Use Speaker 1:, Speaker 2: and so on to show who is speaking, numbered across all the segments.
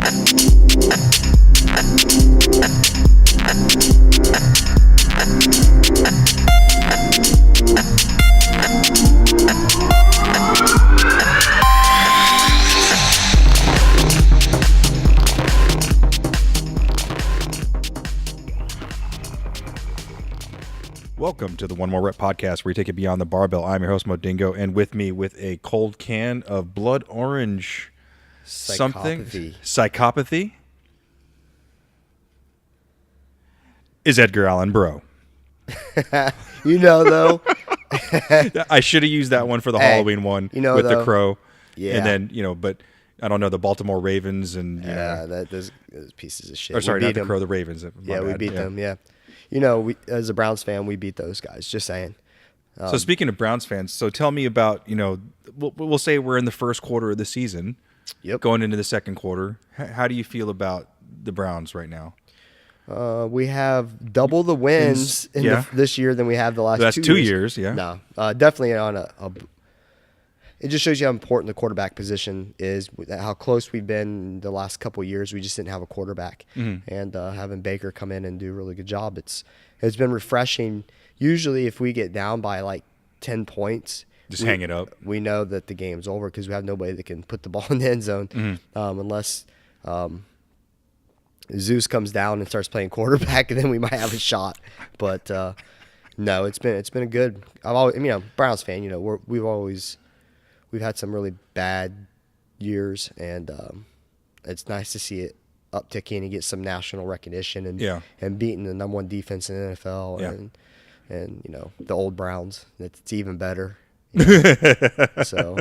Speaker 1: Welcome to the One More Rep podcast, where we take it beyond the barbell. I'm your host, Mo Dingo, and with me with a cold can of blood orange psychopathy is Edgar Allan Bro.
Speaker 2: You know, though.
Speaker 1: I should have used that one for the Halloween one with the crow.
Speaker 2: Yeah.
Speaker 1: And then, but I don't know, the Baltimore Ravens and,
Speaker 2: those pieces of shit.
Speaker 1: Or sorry, not the crow, the Ravens.
Speaker 2: We beat them, yeah. You know, as a Browns fan, we beat those guys, just saying.
Speaker 1: So speaking of Browns fans, so tell me about, we'll say we're in the first quarter of the season, going into the second quarter. How do you feel about the Browns right now?
Speaker 2: We have double the wins this year than we have the last 2 years.
Speaker 1: Yeah.
Speaker 2: No, definitely on it just shows you how important the quarterback position is, how close we've been the last couple of years. We just didn't have a quarterback. Mm-hmm. And having Baker come in and do a really good job, it's been refreshing. Usually if we get down by like 10 points,
Speaker 1: hang it up.
Speaker 2: We know that the game's over because we have nobody that can put the ball in the end zone, unless Zeus comes down and starts playing quarterback, and then we might have a shot. But no, it's been a good. I've always, Browns fan. We've had some really bad years, and it's nice to see it upticking and get some national recognition and beating the number one defense in the NFL and the old Browns. It's even better. So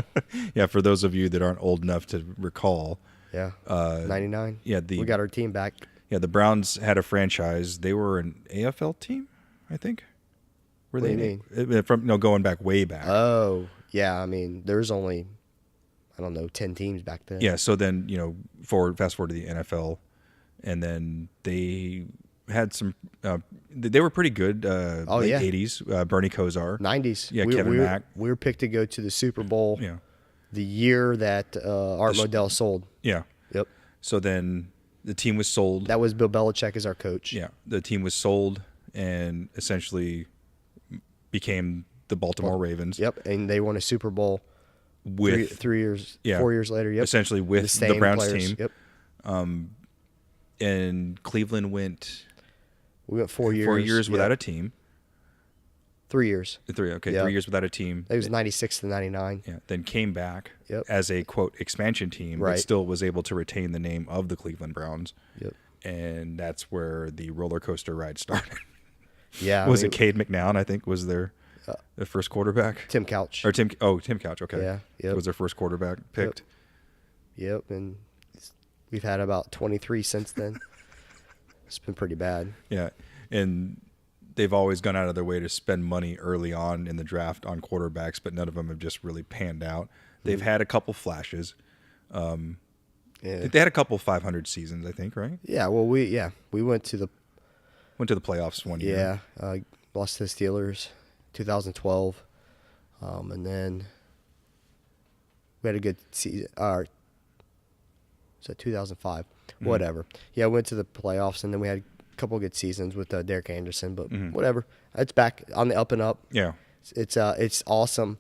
Speaker 1: for those of you that aren't old enough to recall,
Speaker 2: 99. We got our team back. Yeah,
Speaker 1: the Browns had a franchise. They were an AFL team, I think.
Speaker 2: What do you mean?
Speaker 1: From going back way back.
Speaker 2: Oh. Yeah, there's only, 10 teams back then.
Speaker 1: Yeah, so then, fast forward to the NFL, and then they had some, they were pretty good, late 80s, Bernie Kosar.
Speaker 2: 90s.
Speaker 1: Yeah, Kevin Mack.
Speaker 2: We were picked to go to the Super Bowl the year that Art Modell sold.
Speaker 1: Yeah.
Speaker 2: Yep.
Speaker 1: So then the team was sold.
Speaker 2: That was Bill Belichick as our coach.
Speaker 1: Yeah, the team was sold and essentially became the Baltimore Ravens.
Speaker 2: Yep, and they won a Super Bowl with 4 years later. Yep,
Speaker 1: essentially with the Browns
Speaker 2: players.
Speaker 1: team.
Speaker 2: Yep.
Speaker 1: And Cleveland went.
Speaker 2: We went 4 years.
Speaker 1: 4 years without a team.
Speaker 2: 3 years.
Speaker 1: 3 years without a team.
Speaker 2: It was 96 to 99.
Speaker 1: Yeah, then came back as a quote expansion team, but still was able to retain the name of the Cleveland Browns.
Speaker 2: Yep.
Speaker 1: And that's where the roller coaster ride started.
Speaker 2: Yeah.
Speaker 1: Was it Cade McNown? I think was their. The first quarterback?
Speaker 2: Tim Couch.
Speaker 1: Tim Couch, okay.
Speaker 2: Yeah, yep.
Speaker 1: Was their first quarterback picked.
Speaker 2: Yep, and we've had about 23 since then. It's been pretty bad.
Speaker 1: Yeah, and they've always gone out of their way to spend money early on in the draft on quarterbacks, but none of them have just really panned out. They've had a couple flashes. They had a couple 500 seasons, I think, right?
Speaker 2: Yeah, well, we went to the
Speaker 1: playoffs one year.
Speaker 2: Yeah, lost to the Steelers. 2012, and then we had a good season. So 2005, whatever. Yeah, went to the playoffs, and then we had a couple of good seasons with Derek Anderson. But whatever, it's back on the up and up.
Speaker 1: Yeah,
Speaker 2: it's awesome.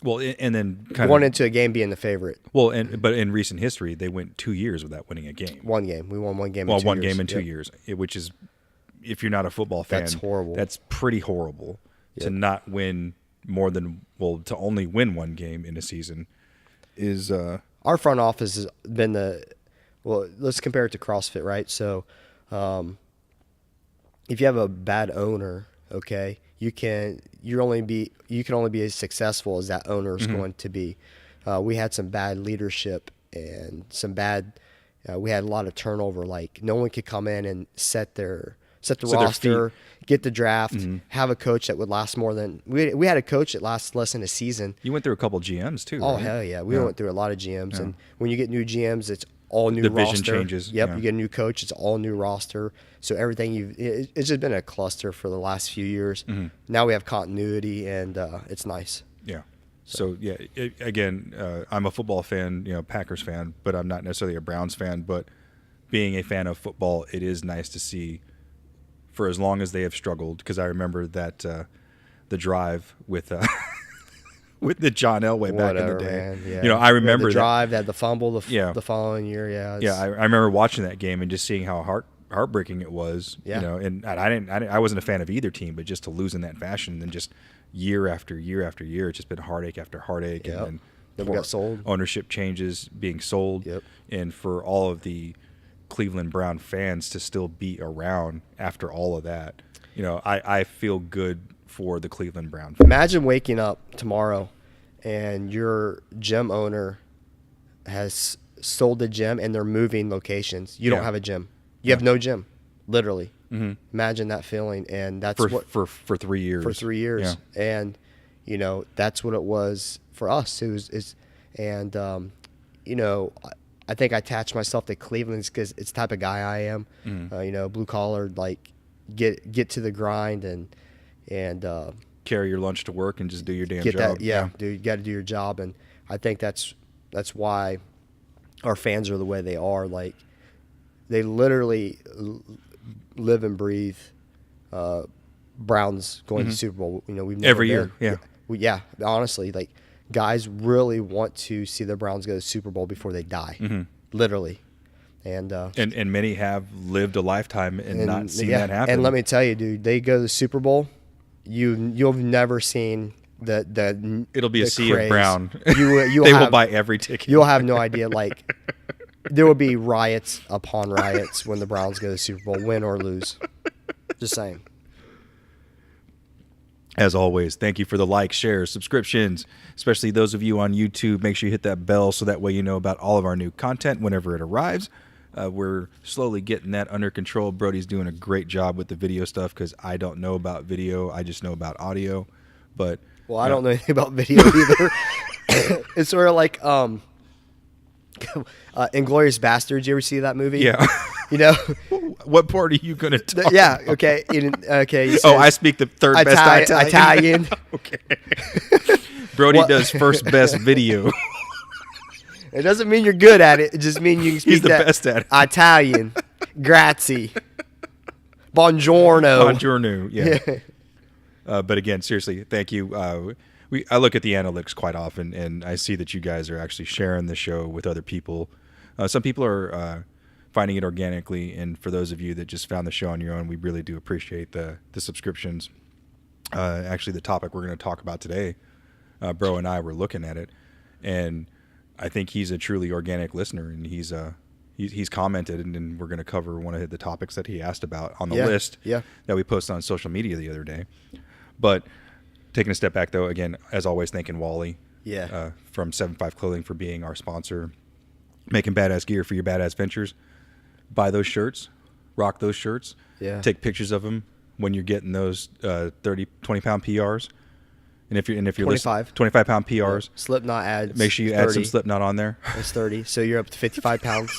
Speaker 1: Well, and then
Speaker 2: won into a game being the favorite.
Speaker 1: Well, but in recent history, they went 2 years without winning a game.
Speaker 2: One game, we won one game.
Speaker 1: Well, one game in 2 years, which is, if you're not a football fan,
Speaker 2: that's horrible.
Speaker 1: That's pretty horrible. To not win to only win one game in a season is
Speaker 2: our front office has been let's compare it to CrossFit, right? So if you have a bad owner, okay, you can only be as successful as that owner is going to be. We had some bad leadership and we had a lot of turnover. Like no one could come in and set the roster, get the draft, have a coach that would last more than we had a coach that lasts less than a season.
Speaker 1: You went through a couple GMs too.
Speaker 2: Oh,
Speaker 1: right?
Speaker 2: Hell yeah. We went through a lot of GMs, and when you get new GMs, it's all new roster.
Speaker 1: Division changes.
Speaker 2: Yep, you get a new coach, it's all new roster. So everything it's just been a cluster for the last few years. Now we have continuity, and it's nice.
Speaker 1: Yeah. So yeah, again, I'm a football fan, Packers fan, but I'm not necessarily a Browns fan. But being a fan of football, it is nice to see, for as long as they have struggled, because I remember that the drive with with the John Elway back in the day.
Speaker 2: Man, yeah.
Speaker 1: I remember
Speaker 2: the drive, that the fumble the following year.
Speaker 1: I remember watching that game and just seeing how heartbreaking it was.
Speaker 2: Yeah.
Speaker 1: And I wasn't a fan of either team, but just to lose in that fashion and just year after year after year, it's just been heartache after heartache.
Speaker 2: Yep.
Speaker 1: And
Speaker 2: then we got sold.
Speaker 1: Ownership changes, being sold.
Speaker 2: Yep.
Speaker 1: And for all of the Cleveland Brown fans to still be around after all of that, I feel good for the Cleveland Brown fans.
Speaker 2: Imagine waking up tomorrow and your gym owner has sold the gym and they're moving locations. You don't have a gym. You have no gym, literally.
Speaker 1: Mm-hmm.
Speaker 2: Imagine that feeling, and that's
Speaker 1: for 3 years.
Speaker 2: For 3 years,
Speaker 1: yeah.
Speaker 2: And that's what it was for us. I think I attached myself to Cleveland because it's the type of guy I am. Blue collar, like get to the grind and
Speaker 1: carry your lunch to work and just do your damn job.
Speaker 2: Dude, you got to do your job, and I think that's why our fans are the way they are. Like, they literally live and breathe Browns going to the Super Bowl. We've never
Speaker 1: every year.
Speaker 2: Yeah, honestly, like, guys really want to see the Browns go to the Super Bowl before they die, literally. And
Speaker 1: many have lived a lifetime and not seen that happen.
Speaker 2: And let me tell you, dude, they go to the Super Bowl. You'll never seen the
Speaker 1: it'll be a sea
Speaker 2: craze.
Speaker 1: Of brown.
Speaker 2: They
Speaker 1: will buy every ticket.
Speaker 2: You'll have no idea. Like, there will be riots upon riots when the Browns go to the Super Bowl, win or lose. Just saying.
Speaker 1: As always, thank you for the likes, shares, subscriptions, especially those of you on YouTube. Make sure you hit that bell so that way you know about all of our new content whenever it arrives. We're slowly getting that under control. Brody's doing a great job with the video stuff because I don't know about video. I just know about audio. But
Speaker 2: I don't know anything about video either. It's sort of like Inglourious Bastards. You ever see that movie?
Speaker 1: Yeah. What part are you going to talk about?
Speaker 2: Okay. Okay.
Speaker 1: I speak the third best Italian. Okay. Brody does first best video.
Speaker 2: It doesn't mean you're good at it. It just means you can speak
Speaker 1: He's the best at it.
Speaker 2: Italian. Grazie. Buongiorno.
Speaker 1: Buongiorno, yeah. But again, seriously, thank you. I look at the analytics quite often, and I see that you guys are actually sharing the show with other people. Some people are finding it organically, and for those of you that just found the show on your own, we really do appreciate the subscriptions. Actually, the topic we're going to talk about today, Bro and I were looking at it, and I think he's a truly organic listener, and he's commented, and we're going to cover one of the topics that he asked about on the list that we posted on social media the other day. But taking a step back, though, again, as always, thanking Wally from 7.5 Clothing for being our sponsor, making badass gear for your badass ventures. Buy those shirts, rock those shirts, take pictures of them when you're getting those 20-pound PRs. And if you're 25-pound PRs,
Speaker 2: Slipknot ads.
Speaker 1: Make sure you add some Slipknot on there.
Speaker 2: It's 30, so you're up to 55 pounds.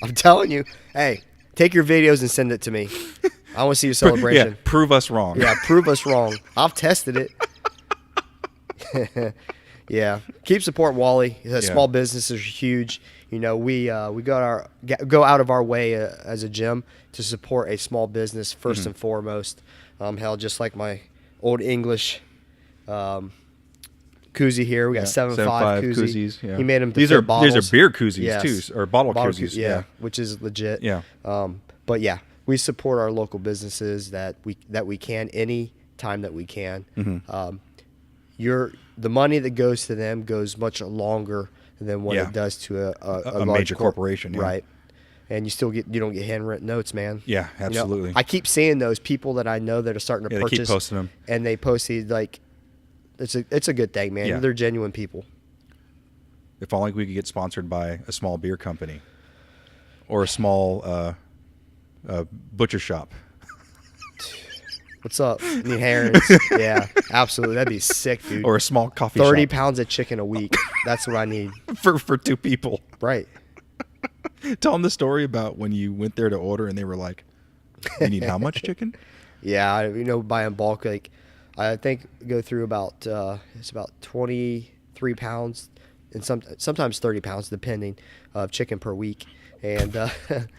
Speaker 2: I'm telling you, hey, take your videos and send it to me. I want to see your celebration.
Speaker 1: Yeah, prove us wrong.
Speaker 2: Yeah, prove us wrong. I've tested it. Yeah, keep supporting Wally. Small businesses are huge. We go out of our way as a gym to support a small business first and foremost. Just like my old English koozie here. We got 7.5
Speaker 1: koozies. Yeah.
Speaker 2: He made them.
Speaker 1: These are
Speaker 2: bottles.
Speaker 1: beer koozies too, or bottle koozies.
Speaker 2: Yeah, which is legit.
Speaker 1: Yeah.
Speaker 2: But yeah, we support our local businesses that we can any time that we can. The money that goes to them goes much longer than what it does to a
Speaker 1: major corporation,
Speaker 2: right? And you don't get handwritten notes, man.
Speaker 1: Yeah, absolutely.
Speaker 2: I keep seeing those people that I know that are starting to purchase.
Speaker 1: They keep posting them,
Speaker 2: and they post these like, it's a good thing, man.
Speaker 1: Yeah.
Speaker 2: They're genuine people.
Speaker 1: If only we could get sponsored by a small beer company or a small butcher shop.
Speaker 2: What's up? Need herrings? Yeah, absolutely. That'd be sick, dude.
Speaker 1: Or a small coffee
Speaker 2: 30
Speaker 1: shop.
Speaker 2: pounds of chicken a week. That's what I need.
Speaker 1: for 2 people.
Speaker 2: Right.
Speaker 1: Tell them the story about when you went there to order and they were like, you need how much chicken?
Speaker 2: Yeah, buy in bulk. Like, I think go through about it's about 23 pounds and sometimes 30 pounds depending of chicken per week. And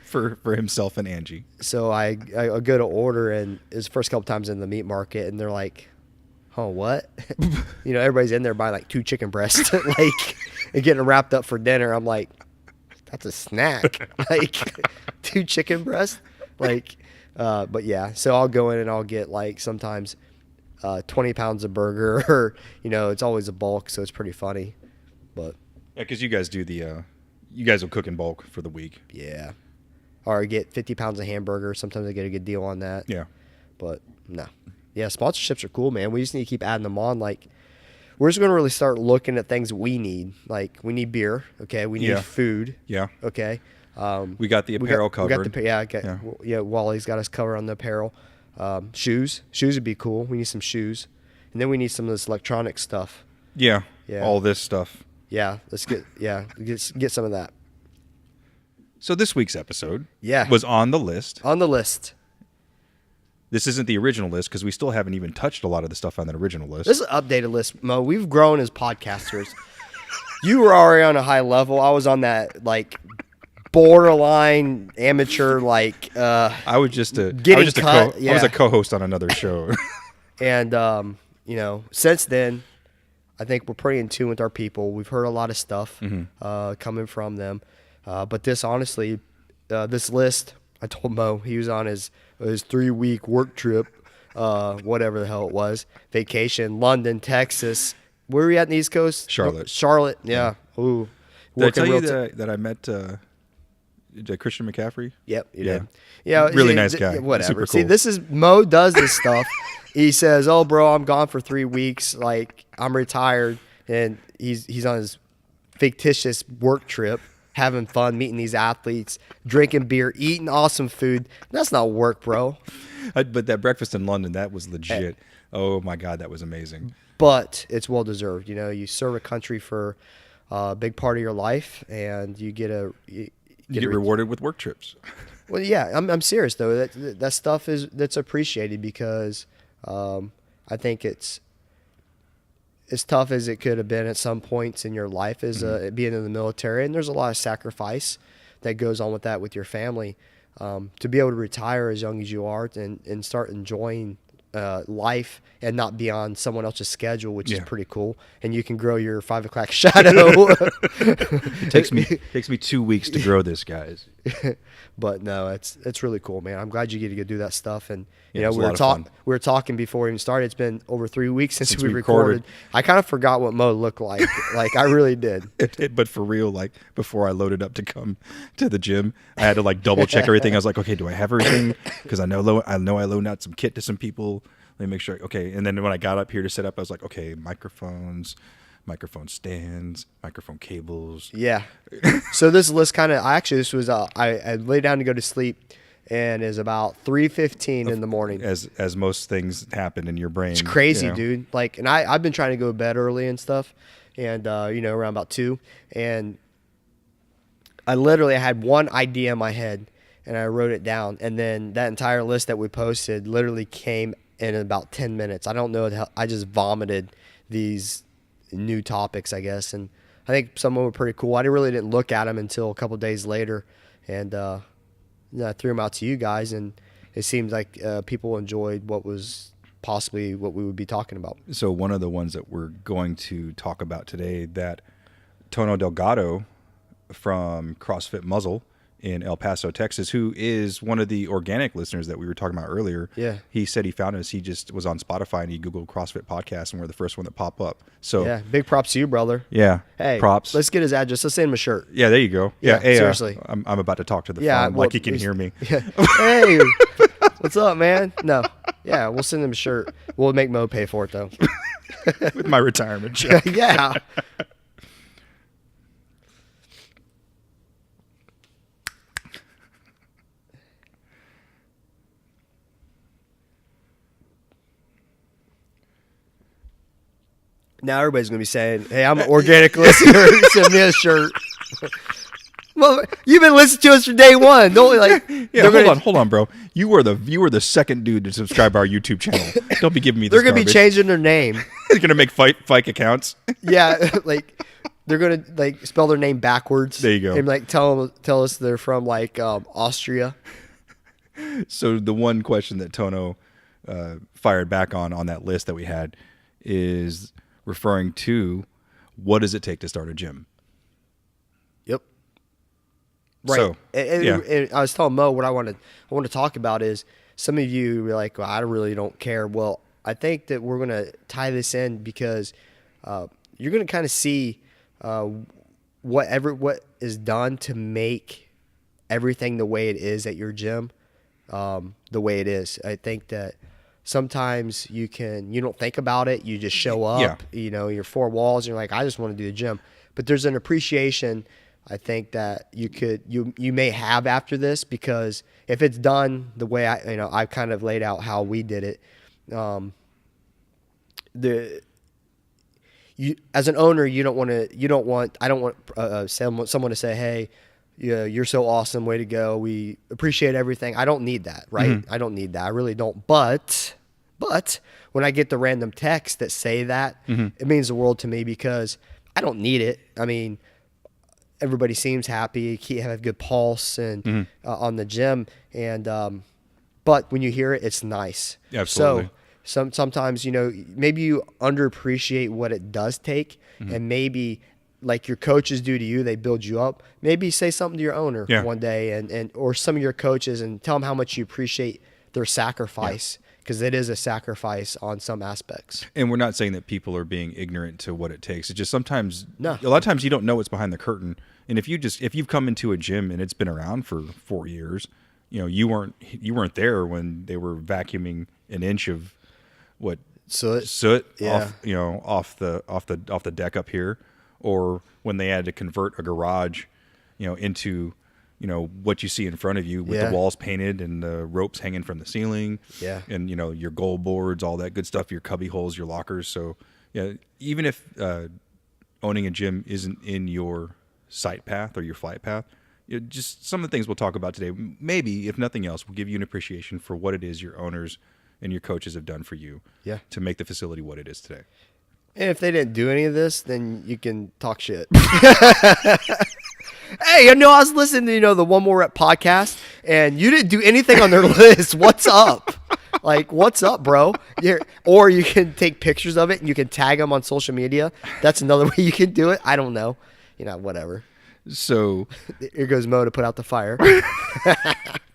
Speaker 1: for himself and Angie.
Speaker 2: So I go to order, and it's the first couple times in the meat market, and they're like, "Oh, what?" Everybody's in there buying like 2 chicken breasts, like, and getting wrapped up for dinner. I'm like, that's a snack, like 2 chicken breasts, like. But yeah, so I'll go in and I'll get like sometimes 20 pounds of burger, or it's always a bulk, so it's pretty funny. But
Speaker 1: yeah, because you guys do you guys will cook in bulk for the week.
Speaker 2: Yeah. Or I get 50 pounds of hamburger. Sometimes I get a good deal on that.
Speaker 1: Yeah.
Speaker 2: But no. Yeah, sponsorships are cool, man. We just need to keep adding them on. Like, we're just going to really start looking at things we need. Like, we need beer. Okay. We need food.
Speaker 1: Yeah.
Speaker 2: Okay.
Speaker 1: We got the apparel covered.
Speaker 2: Wally's got us covered on the apparel. Shoes. Shoes would be cool. We need some shoes. And then we need some of this electronic stuff.
Speaker 1: Yeah. All this stuff.
Speaker 2: Yeah, let's get some of that.
Speaker 1: So this week's episode
Speaker 2: Yeah.
Speaker 1: was on the list.
Speaker 2: On the list.
Speaker 1: This isn't the original list because we still haven't even touched a lot of the stuff on that original list.
Speaker 2: This is an updated list, Mo. We've grown as podcasters. You were already on a high level. I was on that like borderline amateur, like
Speaker 1: I was just a
Speaker 2: cut.
Speaker 1: I was a co-host on another show.
Speaker 2: And since then, I think we're pretty in tune with our people. We've heard a lot of stuff coming from them. But this, honestly, this list, I told Mo, he was on his 3-week work trip, whatever the hell it was, vacation, London, Texas. Where were we at in the East Coast?
Speaker 1: Charlotte,
Speaker 2: yeah. Ooh.
Speaker 1: Did I tell you that I met Christian McCaffrey?
Speaker 2: Yep, you did. Yeah,
Speaker 1: really nice guy.
Speaker 2: Whatever.
Speaker 1: Super
Speaker 2: See,
Speaker 1: cool.
Speaker 2: this is Mo does this stuff. He says, "Oh, bro, I'm gone for 3 weeks. Like, I'm retired," and he's on his fictitious work trip, having fun, meeting these athletes, drinking beer, eating awesome food. That's not work, bro.
Speaker 1: But that breakfast in London, that was legit. Oh my God, that was amazing.
Speaker 2: But it's well deserved. You serve a country for a big part of your life, and you get
Speaker 1: rewarded with work trips.
Speaker 2: Well, yeah, I'm serious though. That stuff that's appreciated because I think it's as tough as it could have been at some points in your life as being in the military, and there's a lot of sacrifice that goes on with that with your family. To be able to retire as young as you are and start enjoying life and not be on someone else's schedule, which is pretty cool. And you can grow your 5 o'clock shadow.
Speaker 1: It takes me 2 weeks to grow this, guys.
Speaker 2: But no, it's really cool, man. I'm glad you get to go do that stuff. And
Speaker 1: we were
Speaker 2: talking before we even started. It's been over 3 weeks since we recorded. I kind of forgot what Mo looked like. Like, I really did.
Speaker 1: But for real, like, before I loaded up to come to the gym, I had to like double check everything. I was like, okay, do I have everything? Because I know I loaned out some kit to some people. Let me make sure. Okay, and then when I got up here to set up, I was like, okay, microphone stands, microphone cables.
Speaker 2: Yeah. So this list I lay down to go to sleep, and it's about 3:15 in the morning.
Speaker 1: As most things happen in your brain.
Speaker 2: It's crazy, dude. Like, and I've been trying to go to bed early and stuff, and around about 2, and I literally had one idea in my head, and I wrote it down, and then that entire list that we posted literally came in about 10 minutes. I don't know how I just vomited these new topics, I guess, and I think some of them were pretty cool. I really didn't look at them until a couple days later, and I threw them out to you guys, and it seems like people enjoyed what was possibly what we would be talking about.
Speaker 1: So one of the ones that we're going to talk about today, that Tono Delgado from CrossFit Muzzle in El Paso, Texas, who is one of the organic listeners that we were talking about earlier.
Speaker 2: Yeah.
Speaker 1: He said he found us. He just was on Spotify and he Googled CrossFit Podcast, and we're the first one that popped up. So
Speaker 2: yeah, big props to you, brother.
Speaker 1: Yeah.
Speaker 2: Hey,
Speaker 1: props.
Speaker 2: Let's get his address. Let's send him a shirt.
Speaker 1: Yeah, there you go.
Speaker 2: Yeah,
Speaker 1: hey,
Speaker 2: seriously.
Speaker 1: I'm about to talk to the phone like he can hear me.
Speaker 2: Yeah. Hey, what's up, man? No. Yeah, we'll send him a shirt. We'll make Mo pay for it, though.
Speaker 1: With my retirement check.
Speaker 2: Yeah. Now everybody's going to be saying, hey, I'm an organic listener. Send me a shirt. Well, you've been listening to us from day one. Don't like.
Speaker 1: Yeah, hold on, bro. You were the second dude to subscribe to our YouTube channel. Don't be giving me this.
Speaker 2: They're gonna be changing their name.
Speaker 1: They're gonna make fake accounts.
Speaker 2: Yeah, like they're gonna like spell their name backwards.
Speaker 1: There you go.
Speaker 2: And like tell us they're from like Austria.
Speaker 1: So the one question that Tono fired back on that list that we had is referring to what does it take to start a gym?
Speaker 2: Yep. Right.
Speaker 1: So,
Speaker 2: and I was telling Mo what I want to talk about is some of you were like, well, I really don't care. Well, I think that we're going to tie this in because you're going to kind of see what is done to make everything the way it is at your gym the way it is. I think that sometimes you don't think about it. You just show up, you're four walls and you're like, I just want to do the gym. But there's an appreciation I think that you may have after this, because if it's done the way I kind of laid out how we did it, as an owner, I don't want someone to say, hey, yeah, you're so awesome, way to go, we appreciate everything. I don't need that, right? Mm-hmm. I don't need that. I really don't. But when I get the random texts that say that, mm-hmm. it means the world to me, because I don't need it. I mean, everybody seems happy, have a good pulse and mm-hmm. On the gym, and but when you hear it, it's nice.
Speaker 1: Absolutely.
Speaker 2: So sometimes maybe you underappreciate what it does take, mm-hmm. and maybe like your coaches do to you, they build you up. Maybe say something to your owner one day, and or some of your coaches, and tell them how much you appreciate their sacrifice, because it is a sacrifice on some aspects.
Speaker 1: And we're not saying that people are being ignorant to what it takes. It's just sometimes, a lot of times you don't know what's behind the curtain. And if you've come into a gym and it's been around for 4 years, you weren't there when they were vacuuming an inch of soot off the deck up here, or when they had to convert a garage, into what you see in front of you with the walls painted and the ropes hanging from the ceiling, and your goal boards, all that good stuff, your cubby holes, your lockers. So even if owning a gym isn't in your sight path or your flight path, just some of the things we'll talk about today, maybe if nothing else, will give you an appreciation for what it is your owners and your coaches have done for you to make the facility what it is today.
Speaker 2: And if they didn't do any of this, then you can talk shit. Hey, I was listening to, the One More Rep podcast, and you didn't do anything on their list. What's up? Like, what's up, bro? Or you can take pictures of it, and you can tag them on social media. That's another way you can do it. I don't know. Whatever.
Speaker 1: So
Speaker 2: here goes Mo to put out the fire.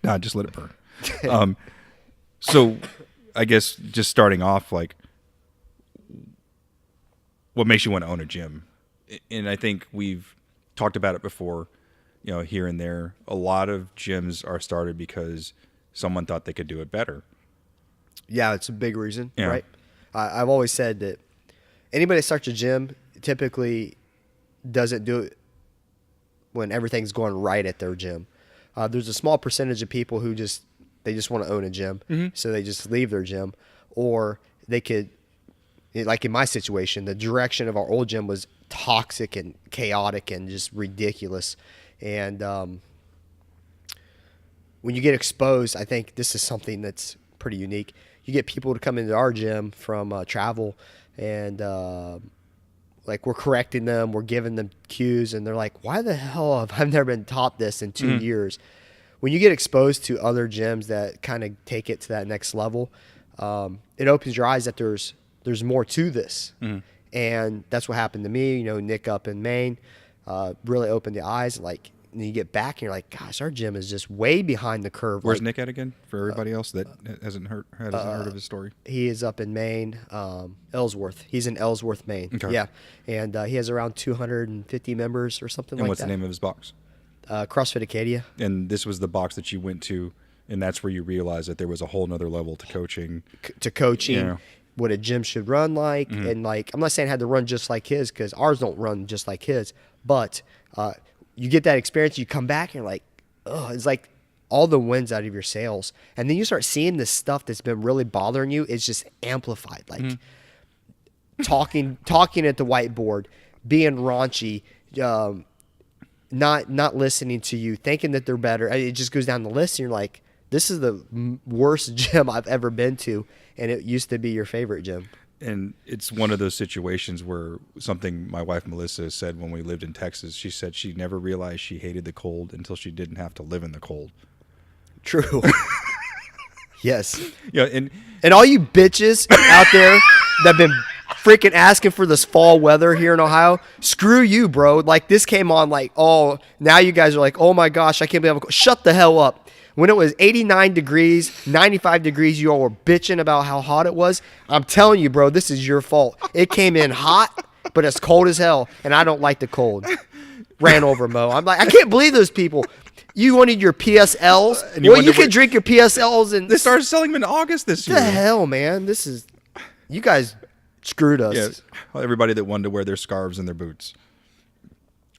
Speaker 1: Nah, just let it burn. So I guess just starting off, like, what makes you want to own a gym? And I think we've talked about it before, here and there. A lot of gyms are started because someone thought they could do it better. Yeah,
Speaker 2: it's a big reason, right? I've always said that anybody that starts a gym typically doesn't do it when everything's going right at their gym. There's a small percentage of people who just want to own a gym, mm-hmm. so they just leave their gym, or they could. Like in my situation, the direction of our old gym was toxic and chaotic and just ridiculous. And when you get exposed, I think this is something that's pretty unique. You get people to come into our gym from travel, and like we're correcting them, we're giving them cues, and they're like, why the hell have I never been taught this in 2 mm-hmm. years? When you get exposed to other gyms that kind of take it to that next level, it opens your eyes that there's more to this. Mm-hmm. And that's what happened to me. Nick up in Maine really opened the eyes. Like, and you get back and you're like, gosh, our gym is just way behind the curve.
Speaker 1: Where's Nick at again? For everybody else that hasn't heard of his story.
Speaker 2: He is up in Maine, Ellsworth. He's in Ellsworth, Maine. Okay. Yeah. And he has around 250 members or something like that.
Speaker 1: And what's the name of his box?
Speaker 2: CrossFit Acadia.
Speaker 1: And this was the box that you went to, and that's where you realized that there was a whole nother level to coaching. What a gym should run like, mm-hmm. and like, I'm not saying it had to run just like his, because ours don't run just like his, but you get that experience, you come back and you're like, oh, it's like all the wins out of your sails, and then you start seeing this stuff that's been really bothering you is just amplified, like mm-hmm. talking at the whiteboard, being raunchy,
Speaker 2: not listening to you, thinking that they're better. It just goes down the list, and you're like, this is the worst gym I've ever been to, and it used to be your favorite gym.
Speaker 1: And it's one of those situations where something my wife Melissa said when we lived in Texas, she said she never realized she hated the cold until she didn't have to live in the cold.
Speaker 2: True. Yes.
Speaker 1: Yeah,
Speaker 2: and all you bitches out there that have been freaking asking for this fall weather here in Ohio, screw you, bro. Like, this came on like, oh, now you guys are like, oh my gosh, I can't believe I'm shut the hell up. When it was 89 degrees, 95 degrees, you all were bitching about how hot it was. I'm telling you, bro, this is your fault. It came in hot, but it's cold as hell, and I don't like the cold. Ran over Mo. I'm like, I can't believe those people. You wanted your PSLs?
Speaker 1: And
Speaker 2: you could drink your PSLs. And
Speaker 1: they started selling them in August this year.
Speaker 2: What the hell, man? You guys screwed us.
Speaker 1: Yeah, everybody that wanted to wear their scarves and their boots.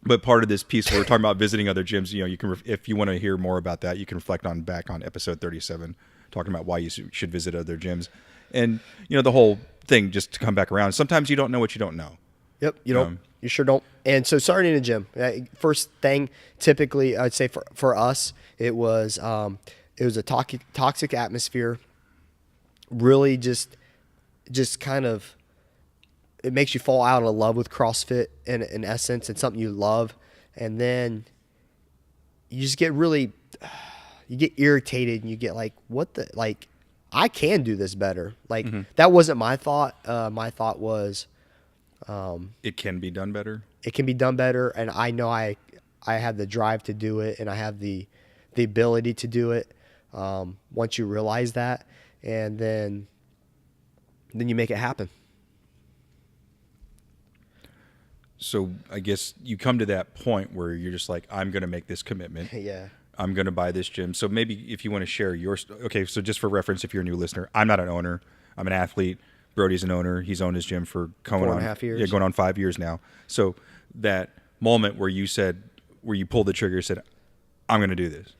Speaker 1: But part of this piece where we're talking about visiting other gyms, you can, if you want to hear more about that, you can reflect back on episode 37, talking about why you should visit other gyms. And, the whole thing, just to come back around, sometimes you don't know what you don't know.
Speaker 2: Yep, you don't. You sure don't. And so starting in a gym, first thing, typically, I'd say for us, it was a toxic atmosphere. Really just kind of, it makes you fall out of love with CrossFit in essence, and something you love. And then you just get you get irritated, and you get like, I can do this better. Like, that wasn't my thought. My thought was,
Speaker 1: it can be done better.
Speaker 2: It can be done better. And I know I have the drive to do it, and I have the ability to do it. Once you realize that, and then you make it happen.
Speaker 1: So I guess you come to that point where you're just like, I'm going to make this commitment.
Speaker 2: Yeah.
Speaker 1: I'm going to buy this gym. So maybe if you want to share okay, so just for reference, if you're a new listener, I'm not an owner. I'm an athlete. Brody's an owner. He's owned his gym for going
Speaker 2: 4.5 years.
Speaker 1: Yeah, going on 5 years now. So that moment where you pulled the trigger, said, I'm going to do this.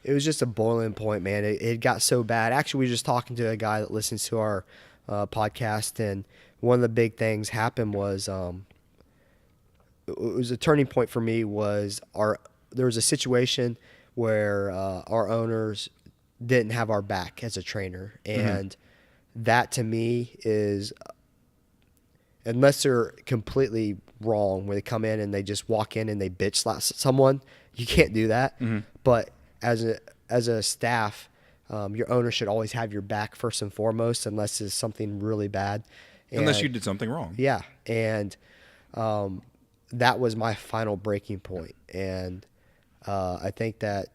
Speaker 2: It was just a boiling point, man. It got so bad. Actually, we were just talking to a guy that listens to our podcast, and one of the big things happened was, it was a turning point for me. There was a situation where our owners didn't have our back as a trainer, and that to me is, unless they're completely wrong, where they come in and they just walk in and they bitch slap someone, you can't do that. But as a staff, your owner should always have your back first and foremost, unless it's something really bad.
Speaker 1: Unless you did something wrong.
Speaker 2: Yeah, and that was my final breaking point. And I think that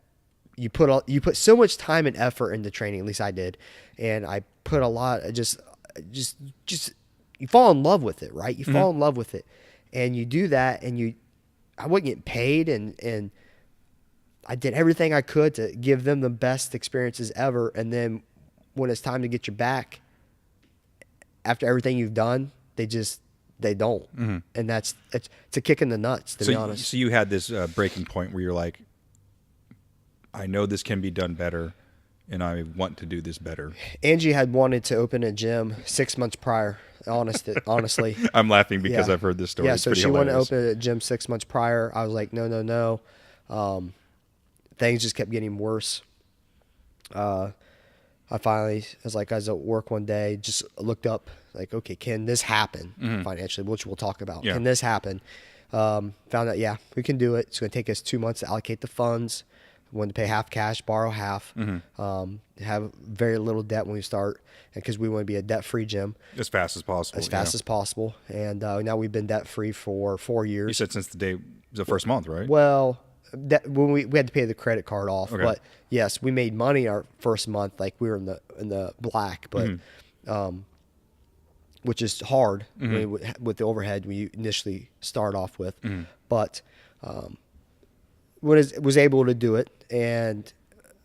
Speaker 2: you put so much time and effort into training, at least I did, and I put a lot of just you fall in love with it, right? You fall in love with it, and you do that, and I wasn't getting paid, and I did everything I could to give them the best experiences ever. And then when it's time to get your back, after everything you've done, they don't. And it's a kick in the nuts, to be honest.
Speaker 1: So you had this breaking point where you're like, I know this can be done better, and I want to do this better.
Speaker 2: Angie had wanted to open a gym 6 months prior, honestly.
Speaker 1: I'm laughing because I've heard this story.
Speaker 2: Yeah,
Speaker 1: it's
Speaker 2: so she
Speaker 1: hilarious.
Speaker 2: wanted to open a gym 6 months prior. I was like, no. Things just kept getting worse. I was at work one day, just looked up, like, okay, can this happen financially, which we'll talk about. Yeah. Can this happen? Found out, we can do it. It's going to take us 2 months to allocate the funds. We want to pay half cash, borrow half, have very little debt when we start, because we want to be a debt-free gym.
Speaker 1: As fast as possible.
Speaker 2: As possible. And now we've been debt-free for 4 years.
Speaker 1: You said since the first month, right?
Speaker 2: Well, when we had to pay the credit card off, but yes, we made money our first month, like we were in the black, but which is hard with the overhead when you initially start off with, but was able to do it and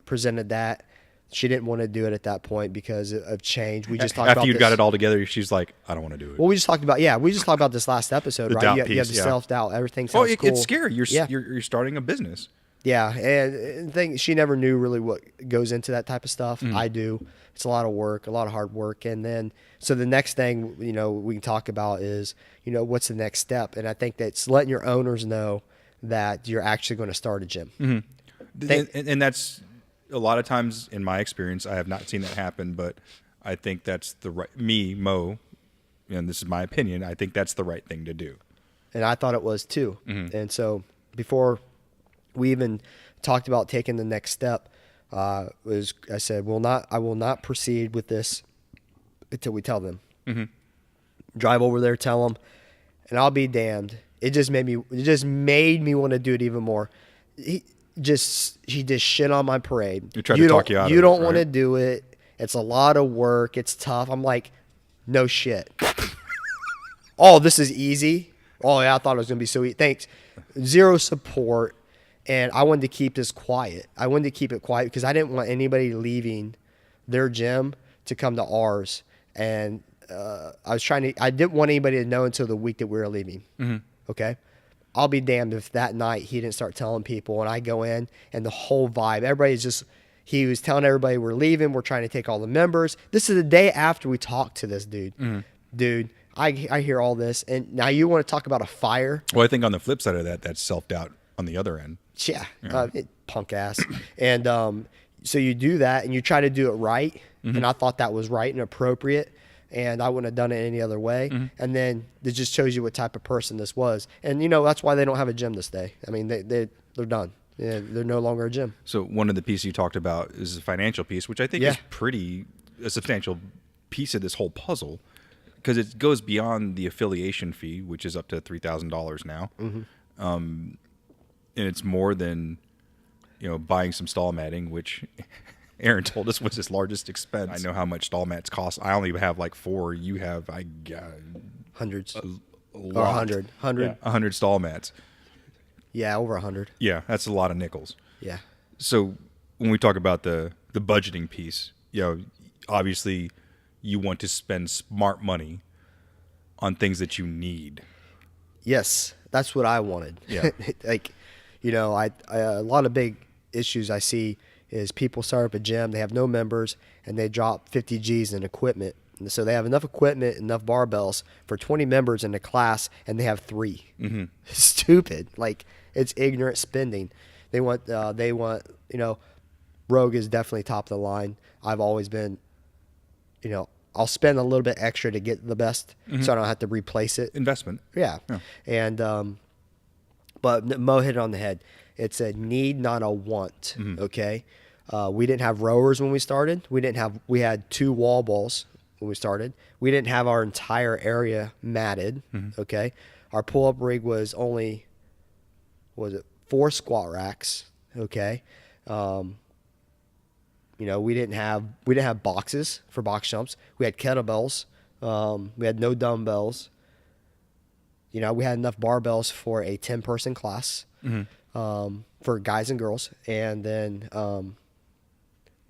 Speaker 2: presented that. She didn't want to do it at that point because of change. We just talked
Speaker 1: after
Speaker 2: about
Speaker 1: you
Speaker 2: this.
Speaker 1: got it all together. She's like, I don't want to do it.
Speaker 2: Well, we just talked about this last episode, right? You have the self-doubt. Everything sounds cool.
Speaker 1: It's scary. You're starting a business.
Speaker 2: Yeah, and she never knew really what goes into that type of stuff. I do. It's a lot of work, a lot of hard work. And then, so the next thing, we can talk about is, what's the next step? And I think that's letting your owners know that you're actually going to start a gym.
Speaker 1: And that's a lot of times in my experience, I have not seen that happen, but I think that's Mo, and this is my opinion, I think that's the right thing to do.
Speaker 2: And I thought it was too. And so before we even talked about taking the next step, I said, I will not proceed with this until we tell them. Drive over there, tell them, and I'll be damned. It just made me want to do it even more. He just shit on my parade.
Speaker 1: You tried to talk you out of it.
Speaker 2: You don't want to do it. It's a lot of work. It's tough. I'm like, no shit. Oh, this is easy. Oh yeah, I thought it was gonna be so easy. Thanks. Zero support, and I wanted to keep this quiet. I wanted to keep it quiet because I didn't want anybody leaving their gym to come to ours. And I didn't want anybody to know until the week that we were leaving. Okay. I'll be damned if that night he didn't start telling people, and I go in and the whole vibe, he was telling everybody we're leaving. We're trying to take all the members. This is the day after we talked to this dude. Dude, I hear all this, and now you want to talk about a fire?
Speaker 1: Well, I think on the flip side of that, that's self-doubt on the other end.
Speaker 2: Yeah. Punk ass. And so you do that, and you try to do it right, and I thought that was right and appropriate. And I wouldn't have done it any other way. And then it just shows you what type of person this was. And, that's why they don't have a gym this day. I mean, they're done. Yeah, they're no longer a gym.
Speaker 1: So one of the pieces you talked about is the financial piece, which I think is a substantial piece of this whole puzzle, because it goes beyond the affiliation fee, which is up to $3,000 now. And it's more than, buying some stall matting, which Aaron told us was his largest expense. I know how much stall mats cost. I only have like 4. You have,
Speaker 2: hundreds.
Speaker 1: A lot.
Speaker 2: Or 100.
Speaker 1: 100 stall mats.
Speaker 2: Yeah, over 100.
Speaker 1: Yeah, that's a lot of nickels.
Speaker 2: Yeah.
Speaker 1: So when we talk about the budgeting piece, obviously you want to spend smart money on things that you need.
Speaker 2: Yes, that's what I wanted.
Speaker 1: Yeah.
Speaker 2: A lot of big issues I see is people start up a gym, they have no members, and they drop 50 G's in equipment. And so they have enough equipment, enough barbells for 20 members in the class, and they have 3. Stupid. Like, it's ignorant spending. They want, Rogue is definitely top of the line. I've always been, I'll spend a little bit extra to get the best, so I don't have to replace it.
Speaker 1: Investment.
Speaker 2: Yeah. And, but Mo hit it on the head. It's a need, not a want. Okay. We didn't have rowers when we started. We had 2 wall balls when we started. We didn't have our entire area matted. Okay. Our pull-up rig was only, 4 squat racks. Okay. We didn't have boxes for box jumps. We had kettlebells. We had no dumbbells. We had enough barbells for a 10-person class. For guys and girls, and then that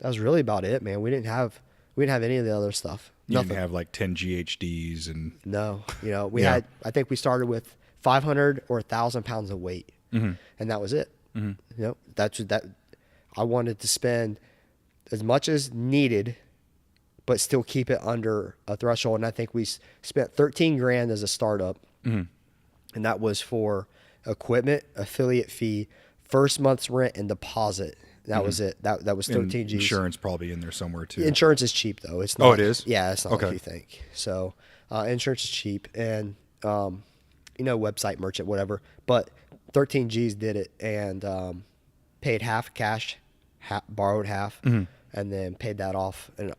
Speaker 2: was really about it, man. We didn't have any of the other stuff.
Speaker 1: You didn't have like 10 GHDs and
Speaker 2: no. We had. I think we started with 500 or 1,000 pounds of weight, and that was it. That's that. I wanted to spend as much as needed, but still keep it under a threshold. And I think we spent $13,000 as a startup, and that was for equipment, affiliate fee, first month's rent, and deposit. That was it. That was 13 G's.
Speaker 1: Insurance probably in there somewhere too.
Speaker 2: Insurance is cheap though. It's not.
Speaker 1: Oh, it is?
Speaker 2: Yeah, it's not like you think. So insurance is cheap, and website merchant, whatever. But 13 G's did it, and paid half cash, borrowed half, and then paid that off in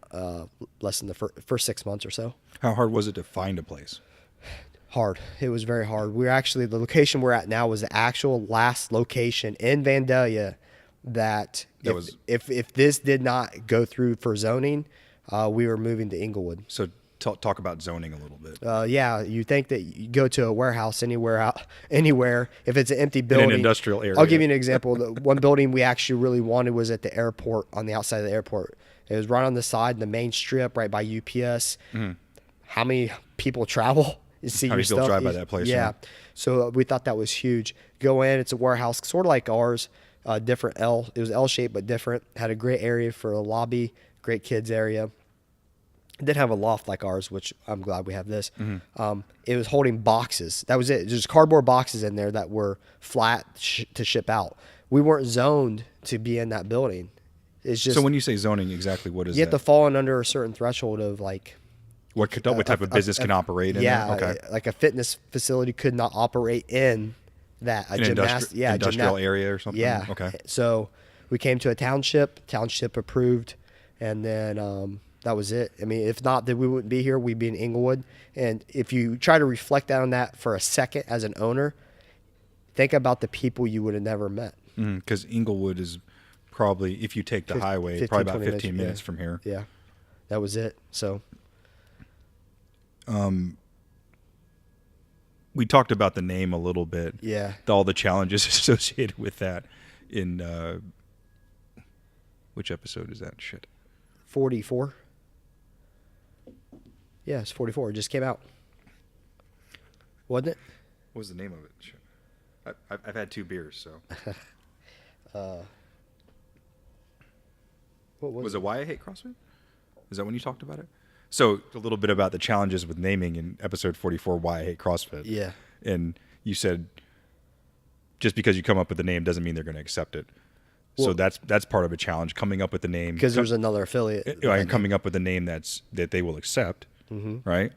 Speaker 2: less than the first 6 months or so.
Speaker 1: How hard was it to find a place?
Speaker 2: Hard. It was very hard. The location we're at now was the actual last location in Vandalia that if this did not go through for zoning, we were moving to Inglewood.
Speaker 1: So talk about zoning a little bit.
Speaker 2: Yeah, you think that you go to a warehouse anywhere, if it's an empty building.
Speaker 1: In an industrial area.
Speaker 2: I'll give you an example. The one building we actually really wanted was at the airport, on the outside of the airport. It was right on the side, the main strip, right by UPS. How many people travel? See
Speaker 1: how many people drive by that place?
Speaker 2: Yeah. So we thought that was huge. Go in, it's a warehouse, sort of like ours, different L. It was L-shaped, but different. Had a great area for a lobby, great kids area. It didn't have a loft like ours, which I'm glad we have this.
Speaker 1: Mm-hmm.
Speaker 2: It was holding boxes. That was it. Just cardboard boxes in there that were flat to ship out. We weren't zoned to be in that building. It's just,
Speaker 1: So when you say zoning, exactly what is
Speaker 2: you
Speaker 1: that?
Speaker 2: have to fall in under a certain threshold of like,
Speaker 1: What type of business can operate in
Speaker 2: yeah,
Speaker 1: there? Okay.
Speaker 2: like a fitness facility could not operate in that.
Speaker 1: An industrial area or something?
Speaker 2: Yeah.
Speaker 1: Okay.
Speaker 2: So we came to a township approved, and then that was it. I mean, if not, then we wouldn't be here. We'd be in Inglewood. And if you try to reflect on that for a second as an owner, think about the people you would have never met.
Speaker 1: Because Inglewood is probably, if you take the highway, probably about 15 minutes from here.
Speaker 2: Yeah. That was it. So
Speaker 1: we talked about the name a little bit.
Speaker 2: Yeah.
Speaker 1: All the challenges associated with that in which episode is that? Shit.
Speaker 2: 44. Yeah, it's 44. It just came out. Wasn't it?
Speaker 1: What was the name of it? Shit. I've had 2 beers, so.
Speaker 2: What
Speaker 1: Was it Why I Hate CrossFit? Is that when you talked about it? So a little bit about the challenges with naming in episode 44, Why I Hate CrossFit.
Speaker 2: Yeah.
Speaker 1: And you said just because you come up with the name doesn't mean they're going to accept it. So
Speaker 2: Well,
Speaker 1: that's part of a challenge, coming up with the name.
Speaker 2: because there's another affiliate.
Speaker 1: Coming up with a name that they will accept,
Speaker 2: Mm-hmm.
Speaker 1: right?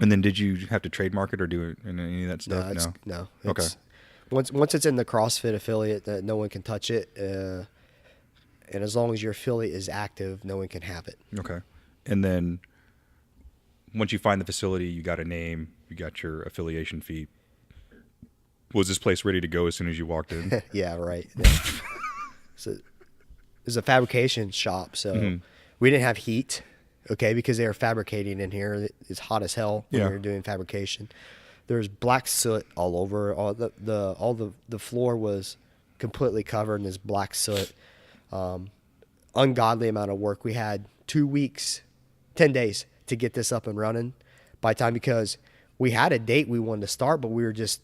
Speaker 1: And then did you have to trademark it or do it in any of that stuff?
Speaker 2: No.
Speaker 1: Okay.
Speaker 2: It's, once it's in the CrossFit affiliate, that no one can touch it. And as long as your affiliate is active, no one can have it.
Speaker 1: Okay. And then once you find the facility, you got a name, you got your affiliation fee. Was this place ready to go as soon as you walked in?
Speaker 2: Yeah, right. Yeah. So it's a fabrication shop, so we didn't have heat, okay, because they were fabricating in here. It's hot as hell when
Speaker 1: Yeah.
Speaker 2: we were doing fabrication. There's black soot all over. All the floor was completely covered in this black soot. Ungodly amount of work. We had 2 weeks, 10 days to get this up and running by time, because we had a date we wanted to start, but we were just,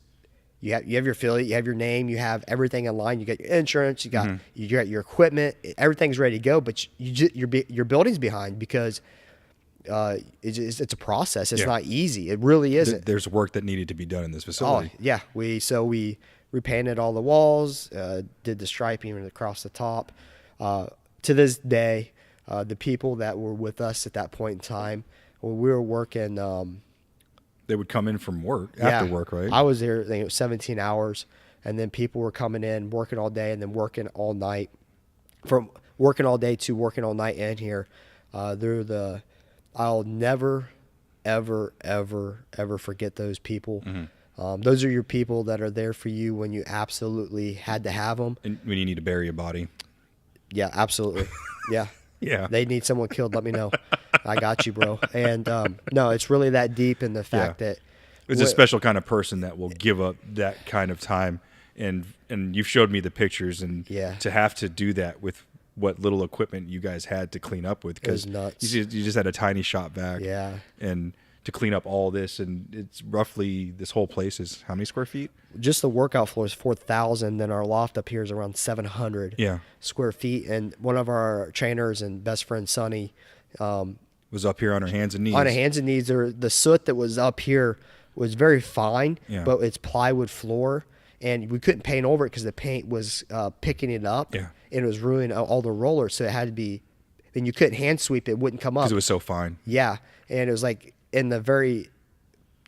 Speaker 2: you have your affiliate, you have your name, you have everything in line, you got your insurance, you got your equipment, everything's ready to go, but your building's behind because it's a process. It's not easy. It really isn't.
Speaker 1: There's work that needed to be done in this
Speaker 2: Oh
Speaker 1: facility.
Speaker 2: yeah, we repainted all the walls, did the striping across the top. To this day, the people that were with us at that point in time, when we were working,
Speaker 1: They would come in from work, after work, right?
Speaker 2: I was there, 17 hours, and then people were coming in, working all day, and then working all night. From working all day to working all night in here, I'll never, ever, ever, ever forget those people. Those are your people that are there for you when you absolutely had to have them.
Speaker 1: And when you need to bury a body.
Speaker 2: Yeah, absolutely. Yeah.
Speaker 1: Yeah.
Speaker 2: They need someone killed. Let me know. I got you, bro. And no, it's really that deep in the fact that
Speaker 1: it's a special kind of person that will give up that kind of time. And you've showed me the pictures, and to have to do that with what little equipment you guys had to clean up with, because you just had a tiny shop vac.
Speaker 2: Yeah.
Speaker 1: And to clean up all this, and it's roughly, this whole place is how many square feet?
Speaker 2: Just the workout floor is 4,000. Then our loft up here is around 700 square feet. And one of our trainers and best friend, Sonny,
Speaker 1: was up here on her hands and knees.
Speaker 2: On her hands and knees. The soot that was up here was very fine, but it's plywood floor. And we couldn't paint over it because the paint was picking it up.
Speaker 1: Yeah.
Speaker 2: And it was ruining all the rollers. So it had to be, and you couldn't hand sweep it. It wouldn't come up.
Speaker 1: Because it was so fine.
Speaker 2: Yeah. And it was like in the very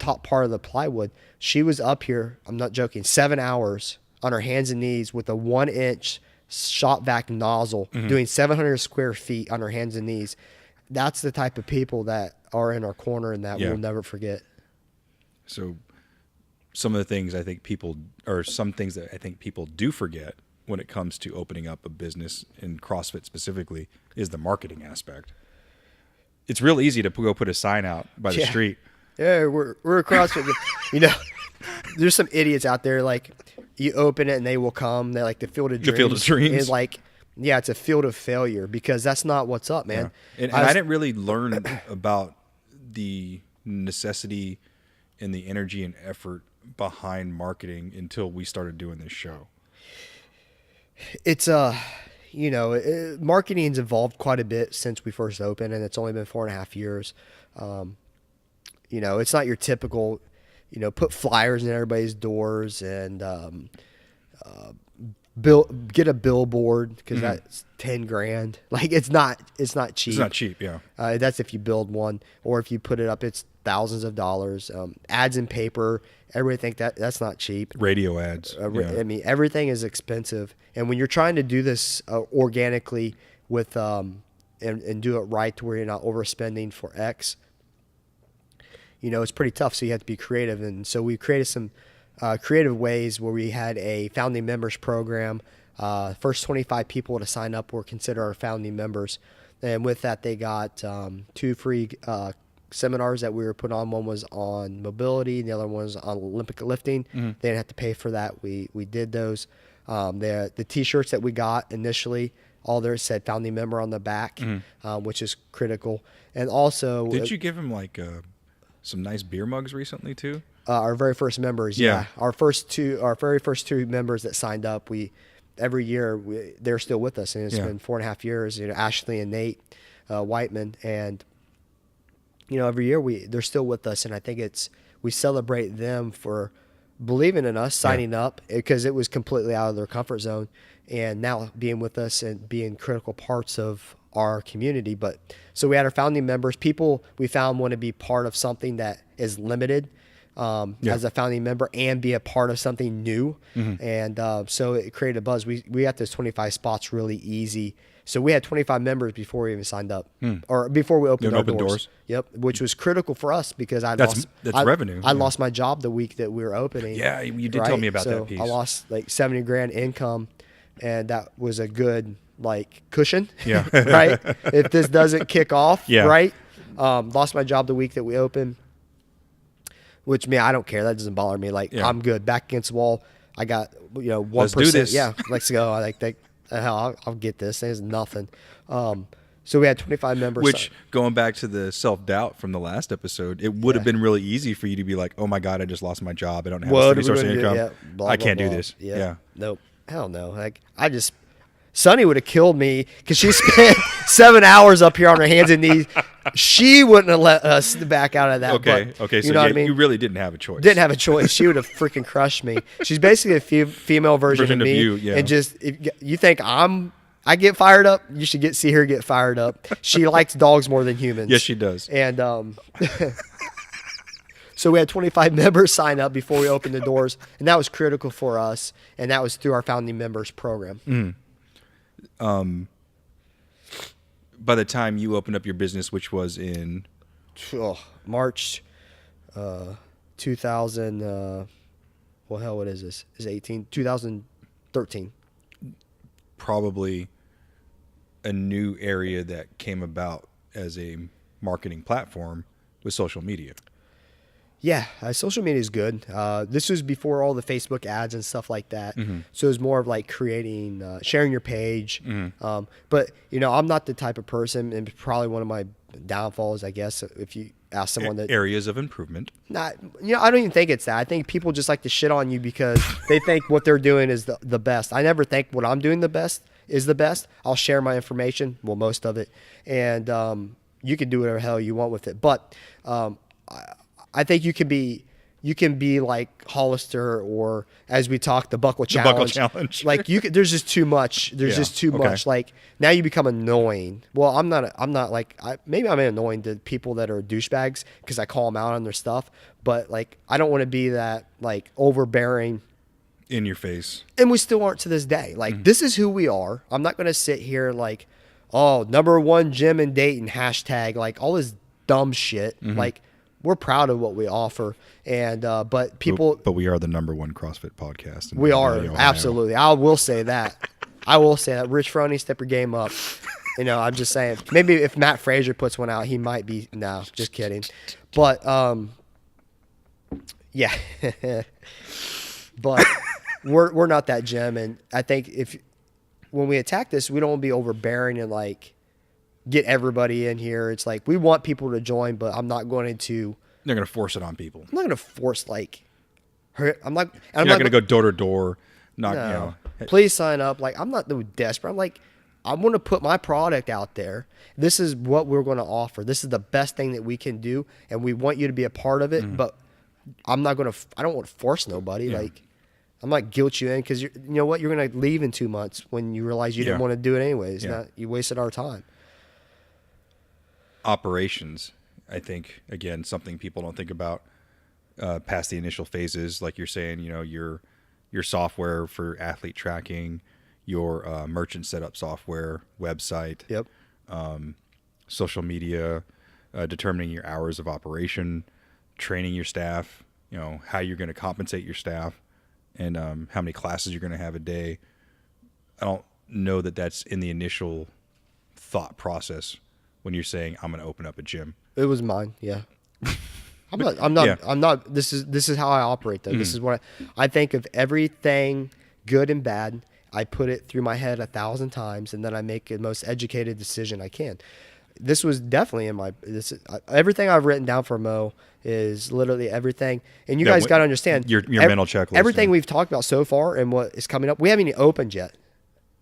Speaker 2: top part of the plywood. She was up here, I'm not joking, 7 hours on her hands and knees with a 1-inch shop vac nozzle, doing 700 square feet on her hands and knees. That's the type of people that are in our corner and that we'll never forget.
Speaker 1: So some of the things I think people, or some things that I think people do forget when it comes to opening up a business in CrossFit specifically, is the marketing aspect. It's real easy to go put a sign out by the street.
Speaker 2: Yeah, we're a CrossFit. There's some idiots out there, like, you open it and they will come. They're like the Field of Dreams.
Speaker 1: The Field of Dreams.
Speaker 2: Is like, yeah, it's a field of failure, because that's not what's up, man.
Speaker 1: Yeah. And I didn't really learn about the necessity and the energy and effort behind marketing until we started doing this show.
Speaker 2: It's marketing's evolved quite a bit since we first opened, and it's only been 4.5 years. It's not your typical, put flyers in everybody's doors and get a billboard because that's $10,000. Like it's not cheap.
Speaker 1: It's not cheap, yeah.
Speaker 2: That's if you build one, or if you put it up, it's thousands of dollars. Ads in paper, everybody think that's not cheap.
Speaker 1: Radio ads. Yeah.
Speaker 2: I mean, everything is expensive, and when you're trying to do this organically with and do it right to where you're not overspending for X, it's pretty tough. So you have to be creative, and so we created some creative ways where we had a founding members program. First 25 people to sign up were considered our founding members, and with that they got 2 free seminars that we were putting on. One was on mobility, and the other one was on Olympic lifting. They didn't have to pay for that. We did those. The T-shirts that we got initially, all there said founding member on the back, which is critical. And also,
Speaker 1: did you give him like some nice beer mugs recently too?
Speaker 2: Our very first members, yeah. Our very first two members that signed up, every year they're still with us, and it's been 4.5 years. Ashley and Nate Whiteman, and every year they're still with us, and I think we celebrate them for believing in us, signing up, because it was completely out of their comfort zone, and now being with us and being critical parts of our community. But so we had our founding members, people we found want to be part of something that is limited. As a founding member and be a part of something new. And so it created a buzz. We got those 25 spots really easy. So we had 25 members before we even signed up, or before we opened our doors. Yep, which was critical for us because
Speaker 1: that's revenue.
Speaker 2: I lost my job the week that we were opening.
Speaker 1: Yeah, you did tell me about that piece.
Speaker 2: I lost like $70,000 income, and that was a good cushion.
Speaker 1: Yeah,
Speaker 2: right. If this doesn't kick off, right. Lost my job the week that we opened. Which, I don't care. That doesn't bother me. I'm good. Back against the wall. I got 1%.
Speaker 1: Let's do this.
Speaker 2: Yeah, let's go. Hell, I'll get this. There's nothing. So we had 25 members.
Speaker 1: Which, going back to the self-doubt from the last episode, it would have been really easy for you to be like, oh my God, I just lost my job. I don't have a steady source of income. I can't do this. Yeah.
Speaker 2: Nope. Hell no. Sonny would have killed me because she spent 7 hours up here on her hands and knees. She wouldn't have let us back out of that.
Speaker 1: Okay. So what I mean? You really didn't have a choice.
Speaker 2: Didn't have a choice. She would have freaking crushed me. She's basically a female version of me.
Speaker 1: You, yeah.
Speaker 2: And just, if you think I get fired up, you should see her get fired up. She likes dogs more than humans.
Speaker 1: Yes, she does.
Speaker 2: And so we had 25 members sign up before we opened the doors, and that was critical for us. And that was through our founding members program.
Speaker 1: By the time you opened up your business, which was in
Speaker 2: March 2000, what is this? Is 2013.
Speaker 1: Probably a new area that came about as a marketing platform with social media.
Speaker 2: Yeah, social media is good. This was before all the Facebook ads and stuff like that. So it was more of creating, sharing your page. But, I'm not the type of person, and probably one of my downfalls, I guess, if you ask someone that...
Speaker 1: Areas of improvement.
Speaker 2: I don't even think it's that. I think people just like to shit on you because they think what they're doing is the best. I never think what I'm doing is the best. I'll share my information, well, most of it, and you can do whatever the hell you want with it. But... I think you can be like Hollister, or as we talked, the Buckle Challenge. There's just too much. Just too much. Now you become annoying. Well, maybe I'm annoying to people that are douchebags because I call them out on their stuff. But I don't want to be that overbearing.
Speaker 1: In your face.
Speaker 2: And we still aren't to this day. This is who we are. I'm not going to sit here #1 gym in Dayton, # all this dumb shit. We're proud of what we offer, and but people.
Speaker 1: But we are the #1 CrossFit podcast.
Speaker 2: We are, absolutely. I will say that. Rich Froney, step your game up. I'm just saying. Maybe if Matt Frazier puts one out, he might be. No, just kidding. But yeah. But we're not that gym, and I think when we attack this, we don't want to be overbearing and get everybody in here. It's we want people to join, but I'm not going to.
Speaker 1: They're going to force it on people.
Speaker 2: I'm not going to force I'm not
Speaker 1: going to go door to door. Please
Speaker 2: sign up. I'm not desperate. I'm I'm going to put my product out there. This is what we're going to offer. This is the best thing that we can do, and we want you to be a part of it. But I don't want to force nobody.
Speaker 1: Yeah.
Speaker 2: Like, I'm not guilt you in, because you know what? You're going to leave in 2 months when you realize you didn't want to do it anyways.
Speaker 1: Yeah.
Speaker 2: You wasted our time.
Speaker 1: Operations, I think, again, something people don't think about past the initial phases. Like you're saying, your software for athlete tracking, your merchant setup software, website,
Speaker 2: Yep.
Speaker 1: social media, determining your hours of operation, training your staff, how you're going to compensate your staff, and how many classes you're going to have a day. I don't know that that's in the initial thought process when you're saying, I'm going to open up a gym.
Speaker 2: It was mine. Yeah. I'm not, this is how I operate though. This is what I think of everything good and bad. I put it through my head 1,000 times, and then I make the most educated decision I can. This was definitely everything I've written down for Mo is literally everything. And you guys got to understand
Speaker 1: your mental checklist.
Speaker 2: Everything we've talked about so far and what is coming up, we haven't even opened yet.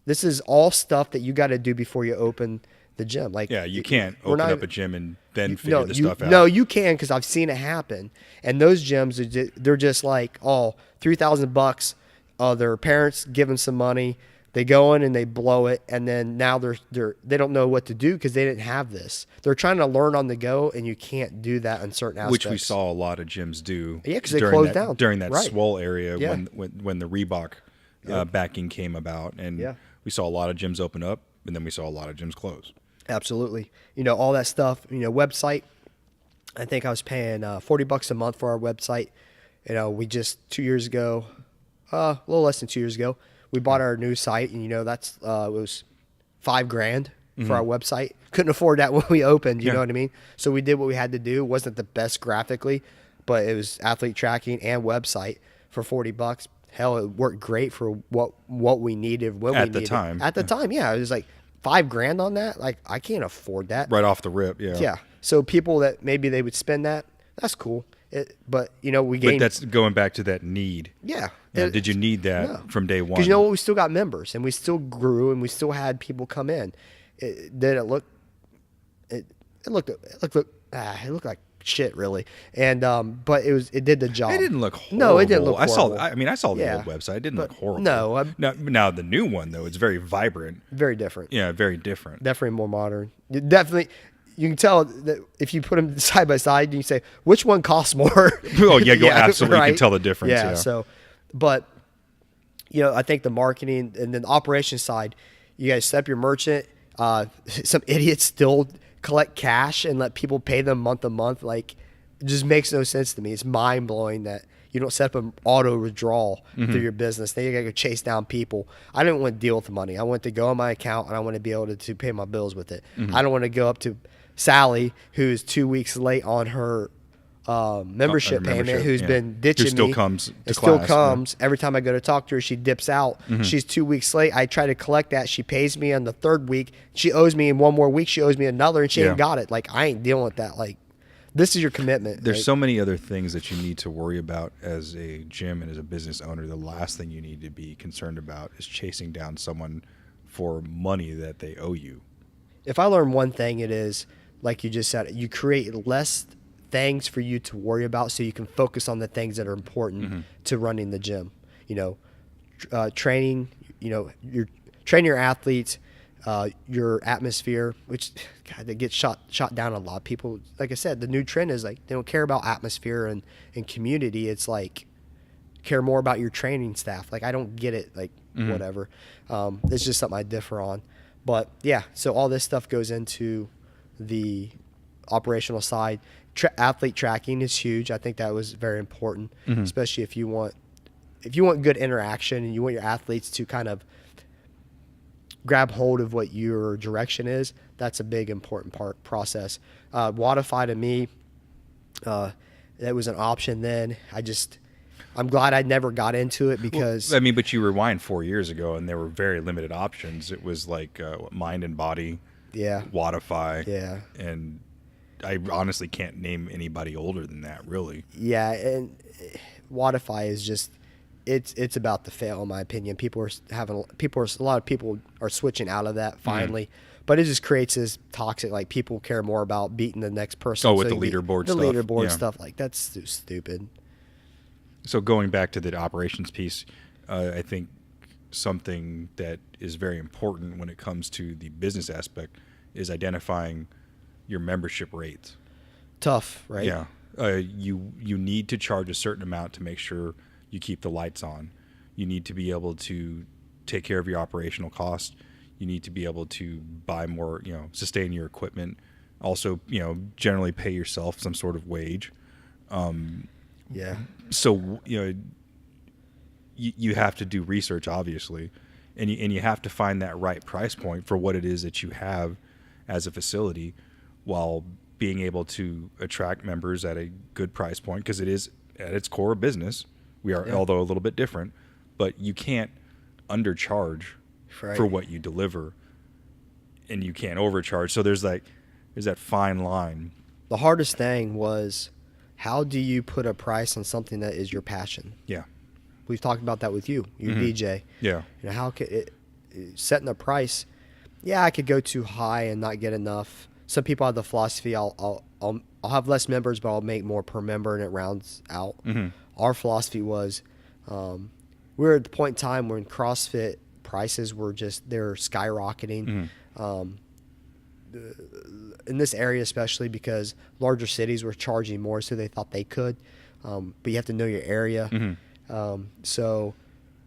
Speaker 2: This is all stuff that you got to do before you open the gym. Like,
Speaker 1: you can't open up a gym and then figure the stuff out.
Speaker 2: No, you can, because I've seen it happen. And those gyms, they're just like, $3,000. Their parents give them some money. They go in and they blow it, and then now they don't know what to do because they didn't have this. They're trying to learn on the go, and you can't do that in certain aspects.
Speaker 1: Which we saw a lot of gyms do.
Speaker 2: Yeah, because they closed down
Speaker 1: during that
Speaker 2: right.
Speaker 1: swole area
Speaker 2: Yeah.
Speaker 1: when the Reebok backing came about, and we saw a lot of gyms open up, and then we saw a lot of gyms close.
Speaker 2: Absolutely, all that stuff. Website. I think I was paying $40 a month for our website. We just 2 years ago, a little less than 2 years ago, we bought our new site, and that's it was $5,000 for our website. Couldn't afford that when we opened, you know what I mean? So we did what we had to do. It wasn't the best graphically, but it was athlete tracking and website for $40. Hell, it worked great for what we needed when we needed
Speaker 1: at the time.
Speaker 2: At the time, yeah, it was like $5,000 on that. Like, I can't afford that
Speaker 1: right off the rip. Yeah.
Speaker 2: Yeah. So people that maybe they would spend that, that's cool. But we gained.
Speaker 1: But that's going back to that need.
Speaker 2: Yeah.
Speaker 1: Did you need that from day one?
Speaker 2: Because we still got members, and we still grew, and we still had people come in. It looked like shit, really. And but it did the job.
Speaker 1: It didn't look horrible.
Speaker 2: No, it didn't look horrible.
Speaker 1: I saw the old website. It didn't look horrible.
Speaker 2: No.
Speaker 1: Now the new one though, it's very vibrant.
Speaker 2: Very different.
Speaker 1: Yeah, very different.
Speaker 2: Definitely more modern. Definitely. You can tell that if you put them side by side, you say which one costs more.
Speaker 1: Oh yeah, absolutely. Right? You can tell the difference.
Speaker 2: Yeah. So, but I think the marketing and then the operations side, you guys set up your merchant. Some idiots still collect cash and let people pay them month to month. Like, it just makes no sense to me. It's mind blowing that you don't set up an auto withdrawal through your business. Then you gotta go chase down people. I didn't want to deal with the money. I want to go on my account, and I want to be able to pay my bills with it. I don't want to go up to Sally, who's 2 weeks late on her membership payment, who's been ditching me.
Speaker 1: Who still comes to class.
Speaker 2: Still comes. Every time I go to talk to her, she dips out. She's 2 weeks late. I try to collect that. She pays me on the third week. She owes me in one more week. She owes me another, and she ain't got it. Like, I ain't dealing with that. Like, this is your commitment.
Speaker 1: There's so many other things that you need to worry about as a gym and as a business owner. The last thing you need to be concerned about is chasing down someone for money that they owe you.
Speaker 2: If I learn one thing, it is, like you just said, you create less things for you to worry about so you can focus on the things that are important to running the gym. Training, you're training your athletes, your atmosphere, which they get shot down a lot. People, like I said, the new trend is like they don't care about atmosphere and community. It's like care more about your training staff. Like, I don't get it. Like, whatever. It's just something I differ on. But yeah, so all this stuff goes into the operational side. Athlete tracking is huge. I think that was very important, especially if you want good interaction and you want your athletes to kind of grab hold of what your direction is. That's a big important process. Wodify to me, that was an option then. I'm glad I never got into it because
Speaker 1: but you rewind 4 years ago and there were very limited options. It was like Mind and Body, Wodify, and I honestly can't name anybody older than that, really.
Speaker 2: Yeah, and Wodify is just it's about to fail in my opinion. A lot of people are switching out of that finally. But it just creates this toxic, like people care more about beating the next person.
Speaker 1: Oh, with the leaderboard stuff.
Speaker 2: The leaderboard stuff, like that's stupid.
Speaker 1: So going back to the operations piece, I think something that is very important when it comes to the business aspect is identifying your membership rates.
Speaker 2: Tough, right?
Speaker 1: Yeah. You need to charge a certain amount to make sure you keep the lights on. You need to be able to take care of your operational costs. You need to be able to buy more, sustain your equipment. Also, generally pay yourself some sort of wage.
Speaker 2: Yeah.
Speaker 1: So, you have to do research, obviously, and you have to find that right price point for what it is that you have as a facility, while being able to attract members at a good price point, because it is at its core a business. We are, although a little bit different, but you can't undercharge for what you deliver, and you can't overcharge. So there's that fine line.
Speaker 2: The hardest thing was, how do you put a price on something that is your passion?
Speaker 1: Yeah.
Speaker 2: We've talked about that with you DJ.
Speaker 1: Yeah.
Speaker 2: How could it setting a price? Yeah, I could go too high and not get enough. Some people have the philosophy, I'll have less members, but I'll make more per member, and it rounds out. Our philosophy was, we were at the point in time when CrossFit prices were they're skyrocketing. In this area especially, because larger cities were charging more, so they thought they could. But you have to know your area. So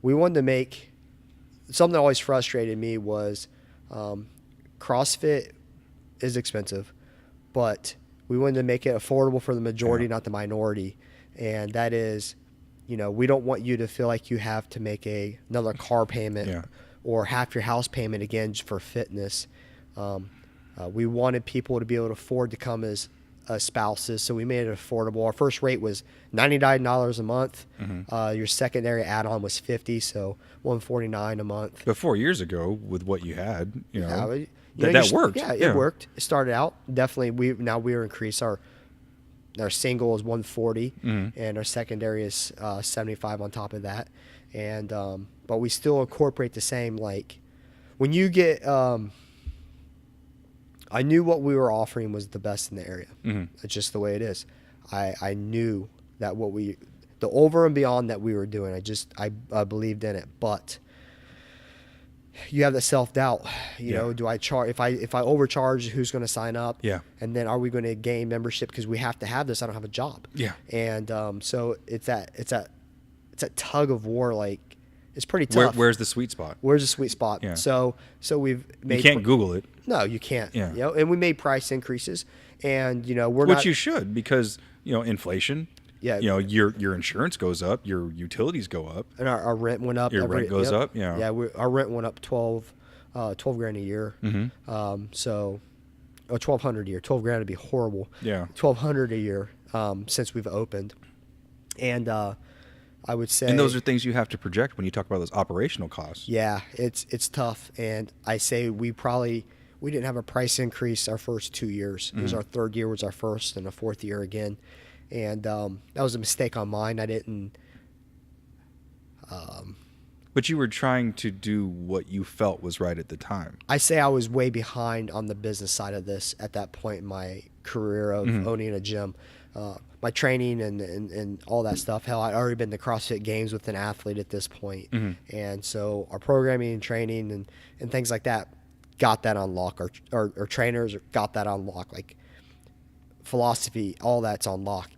Speaker 2: we wanted to make something that always frustrated me was CrossFit is expensive, but we wanted to make it affordable for the majority, not the minority. And that is, we don't want you to feel like you have to make another car payment or half your house payment again for fitness. We wanted people to be able to afford to come as spouses, so we made it affordable. Our first rate was $99 a month. Your secondary add-on was $50, so $149 a month.
Speaker 1: But 4 years ago, with what you had,
Speaker 2: that
Speaker 1: worked.
Speaker 2: Yeah, it worked. It started out definitely. We were increased. Our single is 140, and our secondary is 75 on top of that. And but we still incorporate the same, like when you get. I knew what we were offering was the best in the area. It's just the way it is. I knew that the over and beyond that we were doing, I believed in it. But you have the self-doubt, you know, do I charge, if I overcharge, who's going to sign up?
Speaker 1: Yeah.
Speaker 2: And then are we going to gain membership because we have to have this? I don't have a job.
Speaker 1: Yeah.
Speaker 2: And so it's that tug of war, like, it's pretty tough.
Speaker 1: Where's the sweet spot?
Speaker 2: Where's the sweet spot?
Speaker 1: Yeah.
Speaker 2: So we've made.
Speaker 1: You can't Google it.
Speaker 2: No, you can't.
Speaker 1: Yeah.
Speaker 2: You know, and we made price increases, and
Speaker 1: Which you should, because inflation.
Speaker 2: Yeah.
Speaker 1: Your insurance goes up, your utilities go up,
Speaker 2: and our rent went up.
Speaker 1: Your rent goes up. Yeah.
Speaker 2: Yeah. Our rent went up $12,000 a year. So, $1,200 a year. $12,000 would be horrible.
Speaker 1: Yeah.
Speaker 2: $1,200 a year since we've opened, and I would say.
Speaker 1: And those are things you have to project when you talk about those operational costs.
Speaker 2: Yeah, it's tough, and I say we didn't have a price increase our first 2 years. It was our third year was our first, and the fourth year again, and that was a mistake on mine. I didn't.
Speaker 1: But you were trying to do what you felt was right at the time.
Speaker 2: I say I was way behind on the business side of this at that point in my career of owning a gym. My training and all that stuff. Hell, I'd already been to CrossFit Games with an athlete at this point. And so our programming and training and things like that got that on lock. Our trainers got that on lock. Like philosophy, all that's on lock.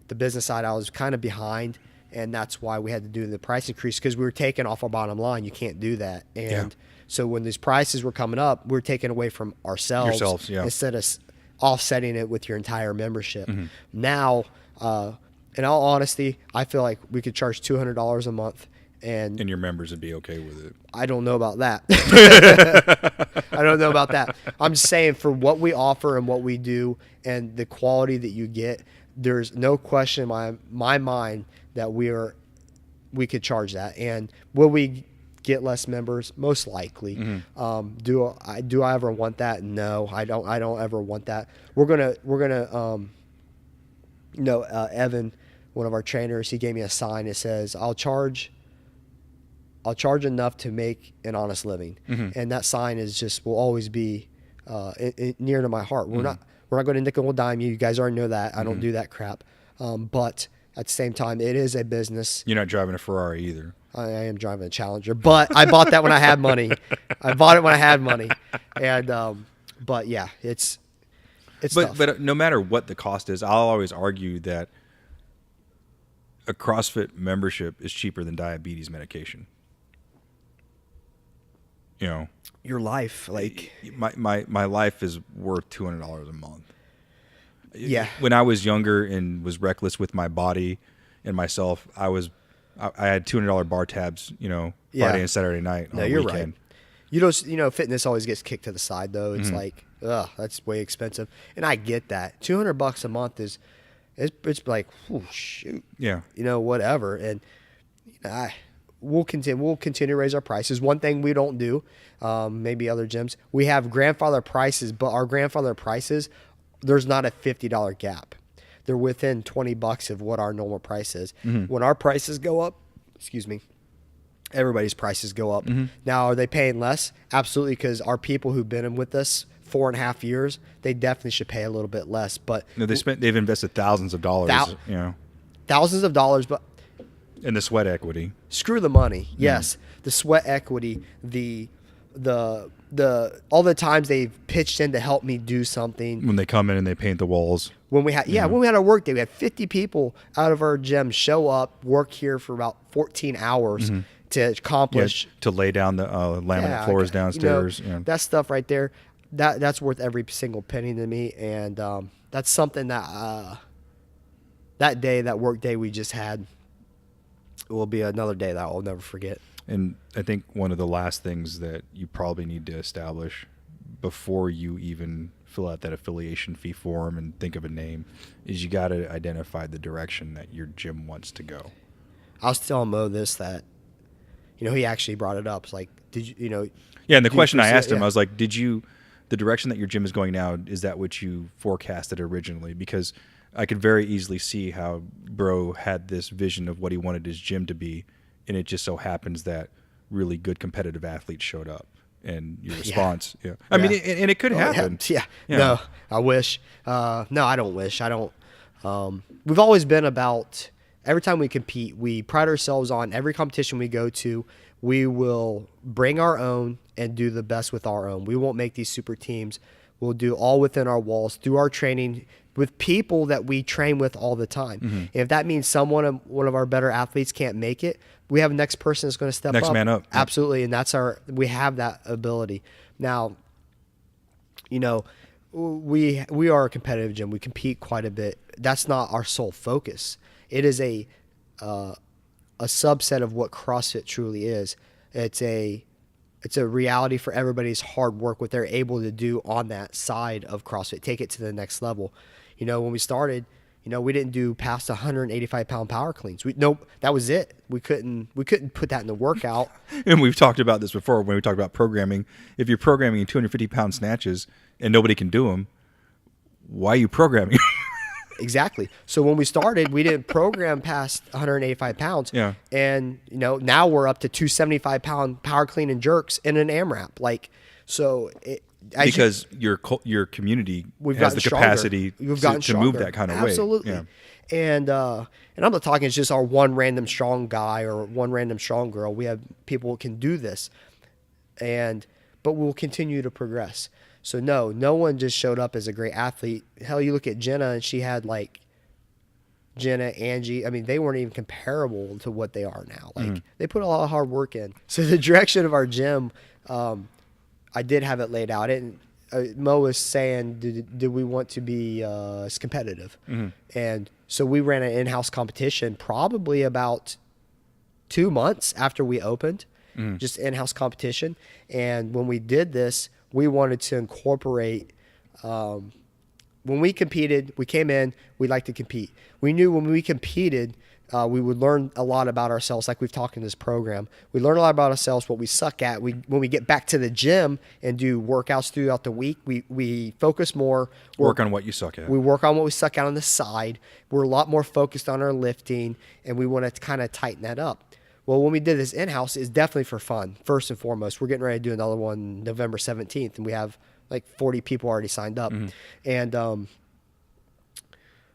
Speaker 2: The business side, I was kind of behind, and that's why we had to do the price increase, because we were taking off our bottom line. You can't do that. And so when these prices were coming up, we were taking away from ourselves instead of offsetting it with your entire membership. Now, in all honesty, I feel like we could charge $200 a month, and
Speaker 1: your members would be okay with it.
Speaker 2: I don't know about that. I don't know about that. I'm just saying, for what we offer and what we do and the quality that you get, there's no question in my mind that we could charge that. And will we get less members? Most likely. Do I ever want that? No, I don't ever want that. We're gonna Evan, one of our trainers, he gave me a sign that says, I'll charge I'll charge enough to make an honest living. And that sign will always be near to my heart. We're not going to nickel and dime you. You guys already know that. I don't do that crap. But at the same time, it is a business.
Speaker 1: You're not driving a Ferrari either.
Speaker 2: I am driving a Challenger, but I bought that when I had money. And but yeah, it's tough.
Speaker 1: But no matter what the cost is, I'll always argue that a CrossFit membership is cheaper than diabetes medication. You know,
Speaker 2: your life, like
Speaker 1: my life is worth $200 a month.
Speaker 2: Yeah.
Speaker 1: When I was younger and was reckless with my body and myself, I had $200 bar tabs, Friday and Saturday night.
Speaker 2: No, you're weekend. Right. Fitness always gets kicked to the side though. It's like, that's way expensive, and I get that. $200 a month it's like, oh, shoot.
Speaker 1: Yeah.
Speaker 2: Whatever, and we'll continue to raise our prices. One thing we don't do, maybe other gyms, we have grandfather prices, but our grandfather prices, there's not a $50 gap. They're within $20 of what our normal price is. When our prices go up, everybody's prices go up. Now, are they paying less? Absolutely, because our people who've been in with us 4.5 years, they definitely should pay a little bit less. But
Speaker 1: no, they've invested thousands of dollars.
Speaker 2: Thousands of dollars, but
Speaker 1: in the sweat equity.
Speaker 2: Screw the money. Yes, the sweat equity, the all the times they've pitched in to help me do something.
Speaker 1: When they come in and they paint the walls.
Speaker 2: When we had our work day, we had 50 people out of our gym show up, work here for about 14 hours to accomplish.
Speaker 1: To lay down the laminate floors downstairs.
Speaker 2: That stuff right there, that's worth every single penny to me. And that's something that that work day we just had will be another day that I'll never forget.
Speaker 1: And I think one of the last things that you probably need to establish before you even fill out that affiliation fee form and think of a name is you got to identify the direction that your gym wants to go.
Speaker 2: I was telling Mo this, that, he actually brought it up. It's like, did you,
Speaker 1: Yeah, and the question I asked him, I was like, the direction that your gym is going now, is that what you forecasted originally? Because I could very easily see how Bro had this vision of what he wanted his gym to be, and it just so happens that really good competitive athletes showed up. And your response, I mean, and it could happen.
Speaker 2: Yeah. No, I wish. No, I don't wish. I don't. We've always been about, every time we compete, we pride ourselves on every competition we go to, we will bring our own and do the best with our own. We won't make these super teams. We'll do all within our walls through our training with people that we train with all the time. And if that means one of our better athletes can't make it, we have the next person that's going to step up.
Speaker 1: Next man up.
Speaker 2: Absolutely. And we have that ability. Now, we are a competitive gym. We compete quite a bit. That's not our sole focus. It is a subset of what CrossFit truly is. It's a reality for everybody's hard work, what they're able to do on that side of CrossFit, take it to the next level. When we started, we didn't do past 185-pound power cleans. That was it. We couldn't put that in the workout.
Speaker 1: And we've talked about this before when we talked about programming. If you're programming 250-pound snatches and nobody can do them, why are you programming?
Speaker 2: Exactly. So when we started, we didn't program past 185 pounds.
Speaker 1: Yeah.
Speaker 2: And, now we're up to 275-pound power clean and jerks in an AMRAP. Because
Speaker 1: your community
Speaker 2: has
Speaker 1: the capacity to move that kind of weight.
Speaker 2: Absolutely. Yeah. And I'm not talking it's just our one random strong guy or one random strong girl. We have people who can do this. But we'll continue to progress. So no one just showed up as a great athlete. Hell, you look at Jenna, and she had Jenna, Angie. I mean, they weren't even comparable to what they are now. They put a lot of hard work in. So the direction of our gym, I did have it laid out. And Mo was saying, did we want to be competitive? And so we ran an in-house competition probably about 2 months after we opened, just in-house competition. And when we did this, we wanted to incorporate, when we competed, we came in, we liked to compete. We knew when we competed, we would learn a lot about ourselves, like we've talked in this program. We learn a lot about ourselves, what we suck at. When we get back to the gym and do workouts throughout the week, we focus more.
Speaker 1: Work on what you suck at.
Speaker 2: We work on what we suck at on the side. We're a lot more focused on our lifting, and we want to kind of tighten that up. Well, when we did this in-house, it's definitely for fun, first and foremost. We're getting ready to do another one November 17th, and we have like 40 people already signed up. And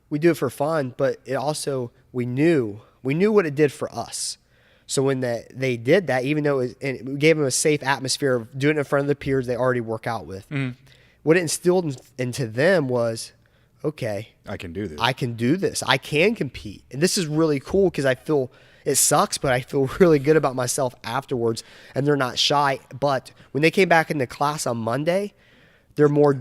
Speaker 2: we do it for fun, but it also, we knew what it did for us. So when they did that, even though and we gave them a safe atmosphere of doing it in front of the peers they already work out with, what it instilled into them was, okay,
Speaker 1: I can do this.
Speaker 2: I can do this. I can compete. And this is really cool because I feel it sucks, but I feel really good about myself afterwards. And they're not shy. But when they came back into class on Monday, they're more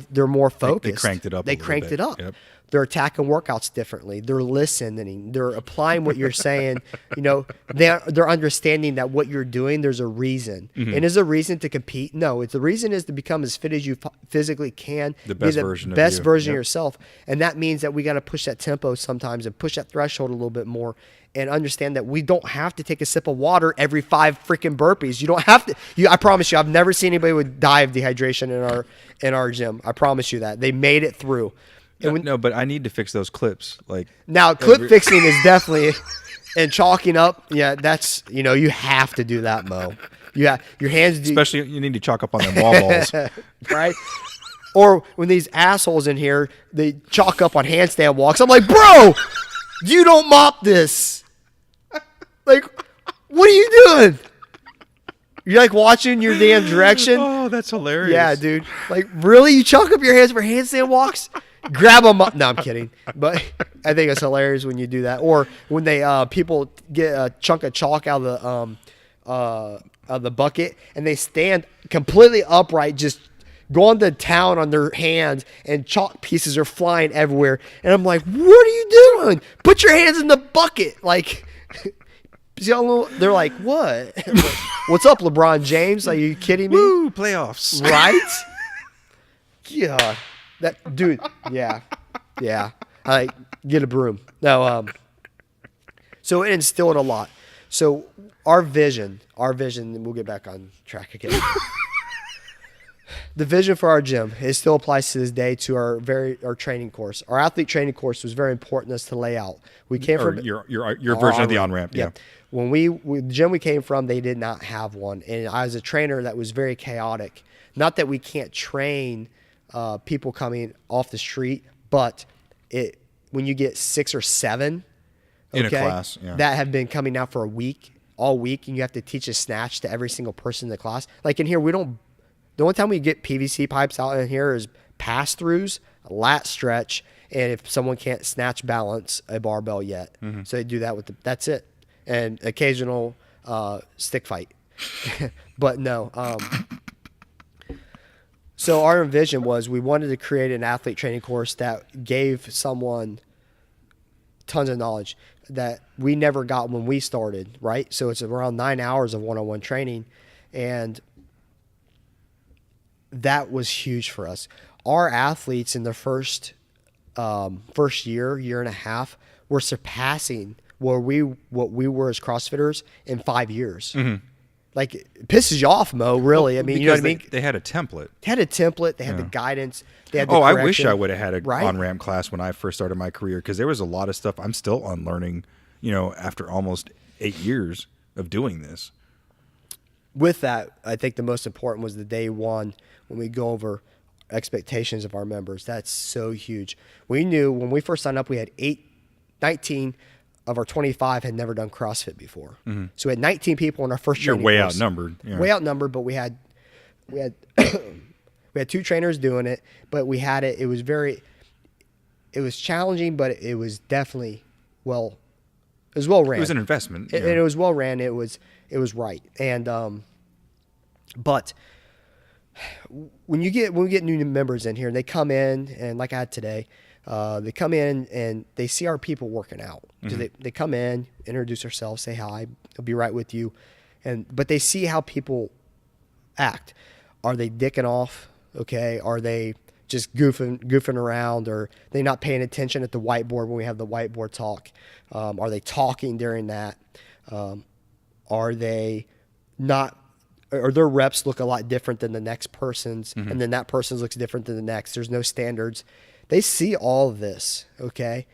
Speaker 2: focused.
Speaker 1: They cranked it up.
Speaker 2: They cranked it up.
Speaker 1: Yep.
Speaker 2: They're attacking workouts differently. They're listening. They're applying what you're saying. You know, they're understanding that what you're doing, there's a reason. And is a reason to compete? No, it's the reason is to become as fit as you physically can.
Speaker 1: The best version of you.
Speaker 2: Version of yourself. And that means that we got to push that tempo sometimes and push that threshold a little bit more and understand that we don't have to take a sip of water every 5 freaking burpees. You don't have to. I promise you, I've never seen anybody would die of dehydration in our gym. I promise you that. They made it through.
Speaker 1: No, but I need to fix those clips. Like
Speaker 2: now, clip fixing is definitely, and chalking up. Yeah, that's, you have to do that, Mo. Yeah, your hands.
Speaker 1: Especially you need to chalk up on them wall balls,
Speaker 2: right? Or when these assholes in here, they chalk up on handstand walks. I'm like, bro, you don't mop this. Like, what are you doing? You're like watching your damn direction.
Speaker 1: Oh, that's hilarious.
Speaker 2: Yeah, dude. Like, really? You chalk up your hands for handstand walks? Grab them up. No, I'm kidding. But I think it's hilarious when you do that. Or when they people get a chunk of chalk out of the bucket and they stand completely upright, just going to town on their hands, and chalk pieces are flying everywhere. And I'm like, what are you doing? Put your hands in the bucket. Like, they're like, what? What's up, LeBron James? Are you kidding me?
Speaker 1: Woo, playoffs.
Speaker 2: Right? Yeah. That dude, yeah. Like, get a broom. No, so it instilled a lot. So our vision, and we'll get back on track again. The vision for our gym, it still applies to this day to our training course. Our athlete training course was very important to us to lay out. We came from
Speaker 1: your version of the on-ramp. Yeah.
Speaker 2: When the gym we came from, they did not have one. And I was a trainer that was very chaotic. Not that we can't train people coming off the street, but when you get 6 or 7
Speaker 1: in a class
Speaker 2: that have been coming out for all week, and you have to teach a snatch to every single person in the class. Like in here, the only time we get PVC pipes out in here is pass-throughs, a lat stretch, and if someone can't snatch balance a barbell yet. So they do that that's it. And occasional stick fight. But no. So our vision was we wanted to create an athlete training course that gave someone tons of knowledge that we never got when we started, right? So it's around 9 hours of one-on-one training, and that was huge for us. Our athletes in the first year and a half were surpassing what we were as CrossFitters in 5 years. Like, it pisses you off, Mo, really. I mean, you know what I mean?
Speaker 1: They had a template.
Speaker 2: They had the guidance. They had the
Speaker 1: I wish I would have had a on-ramp class when I first started my career, because there was a lot of stuff I'm still unlearning, after almost 8 years of doing this.
Speaker 2: With that, I think the most important was the day one when we go over expectations of our members. That's so huge. We knew when we first signed up, we had 19 of our 25 had never done CrossFit before. So we had 19 people in our first training
Speaker 1: You're way
Speaker 2: course.
Speaker 1: outnumbered. Yeah.
Speaker 2: Way outnumbered, but we had we had 2 trainers doing it, but we had it. It was challenging, but it was definitely well ran.
Speaker 1: It was an investment.
Speaker 2: And it was well ran. It was right. And but when we get new members in here and they come in, and like I had today, they come in and they see our people working out. They come in, introduce themselves, say hi, I'll be right with you, but they see how people act. Are they dicking off? Okay, are they just goofing around? Or are they not paying attention at the whiteboard when we have the whiteboard talk? Are they talking during that? Are they not? Or their reps look a lot different than the next person's, and then that person's looks different than the next. There's no standards. They see all of this, okay?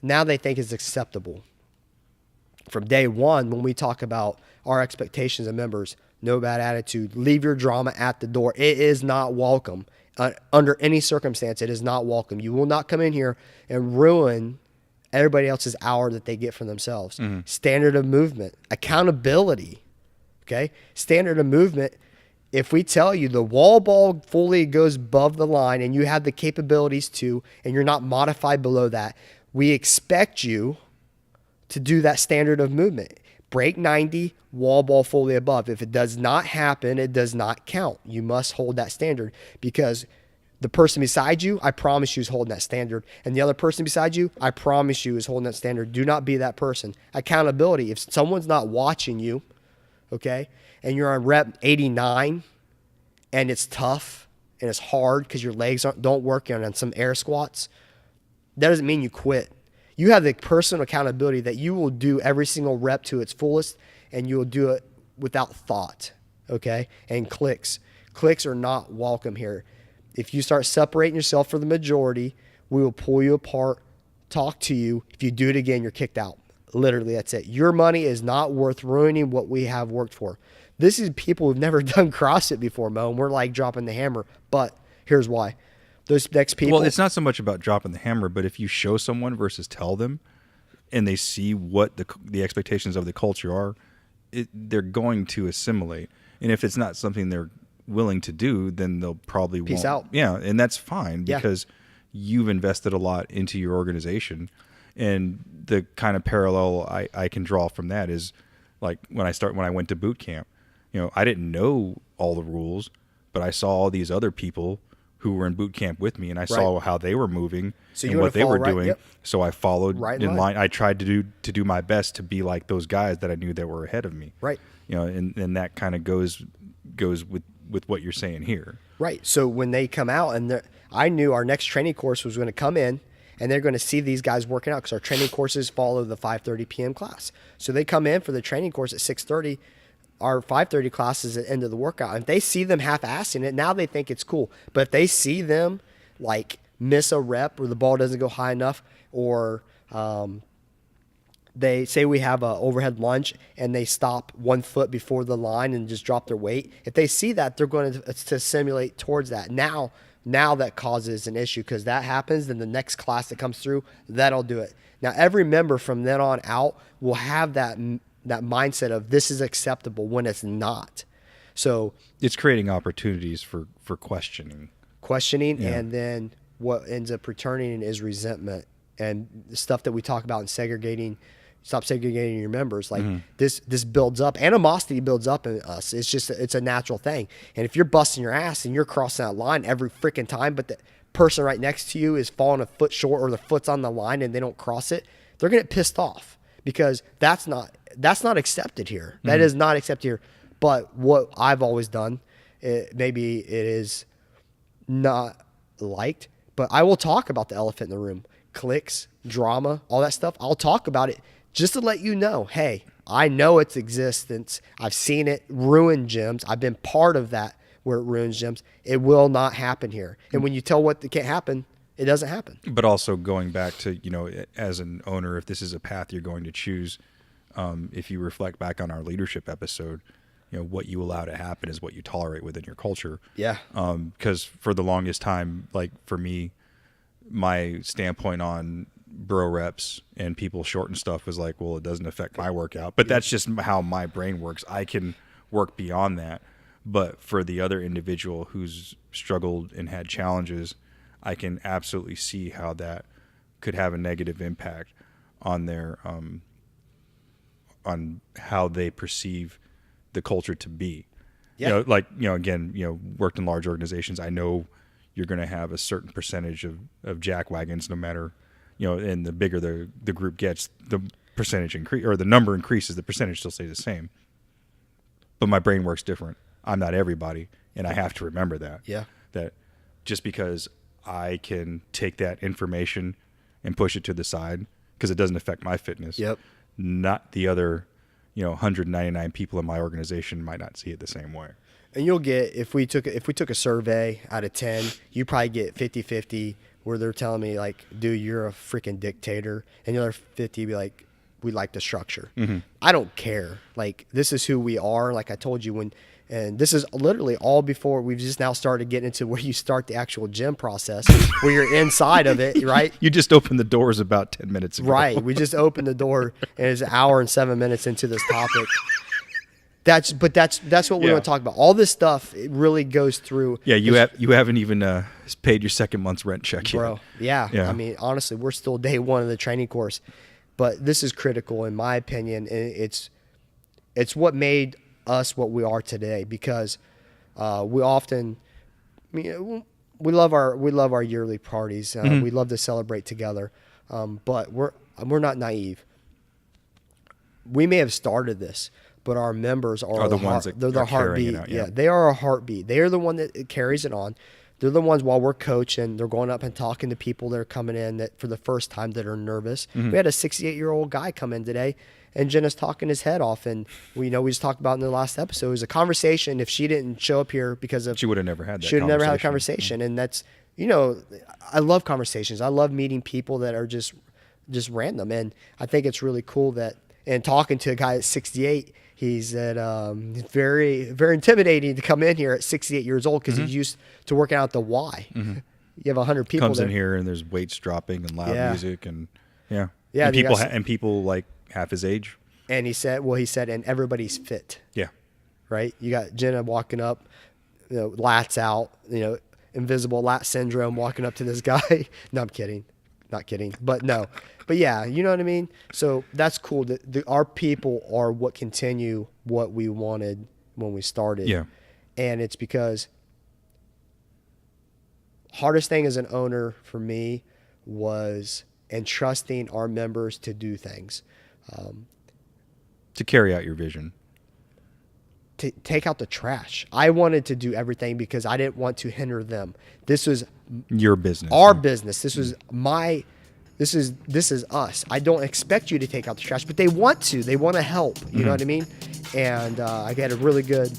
Speaker 2: Now they think it's acceptable. from day one, when we talk about our expectations of members, no bad attitude, leave your drama at the door. It is not welcome. Under any circumstance, it is not welcome. You will not come in here and ruin everybody else's hour that they get for themselves. Mm-hmm. Standard of movement, accountability, okay? Standard of movement, if we tell you the wall ball fully goes above the line and you have the capabilities to, and you're not modified below that, we expect you to do that standard of movement. Break 90, wall ball fully above. If it does not happen, it does not count. You must hold that standard, because the person beside you, I promise you, is holding that standard. And the other person beside you, I promise you, is holding that standard. Do not be that person. Accountability. If someone's not watching you, okay, and you're on rep 89 and it's tough and it's hard because your legs don't work on some air squats, that doesn't mean you quit. You have the personal accountability that you will do every single rep to its fullest, and you will do it without thought, okay? And clicks. Clicks are not welcome here. If you start separating yourself from the majority, we will pull you apart, talk to you. If you do it again, you're kicked out. Literally, that's it. Your money is not worth ruining what we have worked for. This is people who've never done CrossFit before, Mo, and we're like dropping the hammer. But here's why. Those next people.
Speaker 1: Well, it's not so much about dropping the hammer, but if you show someone versus tell them, and they see what the expectations of the culture are, they're going to assimilate. And if it's not something they're willing to do, then they'll probably
Speaker 2: peace out.
Speaker 1: Yeah, and that's fine, because you've invested a lot into your organization. And the kind of parallel I can draw from that is, like, when I went to boot camp, I didn't know all the rules, but I saw all these other people who were in boot camp with me, and I saw how they were moving and what they were doing. Yep. So I followed in line. I tried to do my best to be like those guys that I knew that were ahead of me.
Speaker 2: Right.
Speaker 1: And that kind of goes with what you're saying here.
Speaker 2: Right. So when they come out, and I knew our next training course was going to come in, and they're going to see these guys working out, because our training courses follow the 5:30 p.m. class. So they come in for the training course at 6:30. Our 5:30 class is at the end of the workout. And if they see them half-assing it, now they think it's cool. But if they see them like miss a rep, or the ball doesn't go high enough, or they say we have an overhead lunge and they stop 1 foot before the line and just drop their weight, if they see that, they're going to simulate towards that. Now that causes an issue, because that happens, then the next class that comes through, that'll do it. Now every member from then on out will have that mindset of this is acceptable when it's not. So
Speaker 1: it's creating opportunities for questioning,
Speaker 2: and then what ends up returning is resentment and the stuff that we talk about in stop segregating your members. Like this builds up, animosity builds up in us. It's a natural thing. And if you're busting your ass and you're crossing that line every freaking time, but the person right next to you is falling a foot short, or the foot's on the line and they don't cross it, they're going to get pissed off, because that's not accepted here. That is not accepted here. But what I've always done, maybe it is not liked, but I will talk about the elephant in the room. Clicks, drama, all that stuff. I'll talk about it just to let you know, hey, I know its existence. I've seen it ruin gyms. I've been part of that where it ruins gyms. It will not happen here. And when you tell what can't happen, it doesn't happen.
Speaker 1: But also going back to, as an owner, if this is a path you're going to choose, if you reflect back on our leadership episode, what you allow to happen is what you tolerate within your culture.
Speaker 2: Yeah.
Speaker 1: Because for the longest time, like for me, my standpoint on bro reps and people short and stuff was like, well, it doesn't affect my workout. But that's just how my brain works. I can work beyond that. But for the other individual who's struggled and had challenges, I can absolutely see how that could have a negative impact on their on how they perceive the culture to be.
Speaker 2: Yeah.
Speaker 1: Again, worked in large organizations. I know you're going to have a certain percentage of jack wagons, no matter, and the bigger the group gets, the percentage increase, or the number increases, the percentage still stays the same. But my brain works different. I'm not everybody, and I have to remember that.
Speaker 2: Yeah.
Speaker 1: That just because I can take that information and push it to the side because it doesn't affect my fitness.
Speaker 2: Yep.
Speaker 1: Not the other, 199 people in my organization might not see it the same way.
Speaker 2: And you'll get, if we took a survey out of 10, you probably get 50-50 where they're telling me like, dude, you're a freaking dictator. And the other 50 be like, we like the structure.
Speaker 1: Mm-hmm.
Speaker 2: I don't care. Like, this is who we are. Like I told you, and this is literally all before we've just now started getting into where you start the actual gym process, where you're inside of it, right?
Speaker 1: You just opened the doors about 10 minutes ago.
Speaker 2: Right. We just opened the door, and it's an hour and 7 minutes into this topic. That's what we want to talk about. All this stuff, it really goes through.
Speaker 1: Yeah, you haven't even paid your second month's rent check yet.
Speaker 2: Bro, yeah. I mean, honestly, we're still day one of the training course. But this is critical, in my opinion. And it's what made us what we are today, because we often, we love our yearly parties. We love to celebrate together, but we're not naive. We may have started this, but our members are the ones that they're the heartbeat. Yeah, they are a heartbeat. They are the one that carries it on. They're the ones, while we're coaching, they're going up and talking to people that are coming in that for the first time that are nervous. We had a 68-year-old guy come in today, and Jenna's talking his head off. And we just talked about in the last episode, it was a conversation. If she didn't show up here because of,
Speaker 1: she would have never had that.
Speaker 2: She would have never had a conversation. And that's, I love conversations. I love meeting people that are just random. And I think it's really cool that, and talking to a guy at 68, he's very, very intimidating to come in here at 68 years old, because he's used to working out at the Y. You have 100 people
Speaker 1: comes
Speaker 2: there.
Speaker 1: in here and there's weights dropping and loud music and and people like half his age.
Speaker 2: And he said, and everybody's fit. Yeah. Right. You got Jenna walking up, lats out, invisible lat syndrome, walking up to this guy. No, I'm kidding. Not kidding. But no. But yeah, you know what I mean? So that's cool. Our people are what continue what we wanted when we started. Yeah. And it's because hardest thing as an owner for me was entrusting our members to do things.
Speaker 1: To carry out your vision.
Speaker 2: To take out the trash. I wanted to do everything because I didn't want to hinder them. This was
Speaker 1: your business.
Speaker 2: Our business. This was this is us. I don't expect you to take out the trash, but they want to. They want to help. You know what I mean? And I got a really good.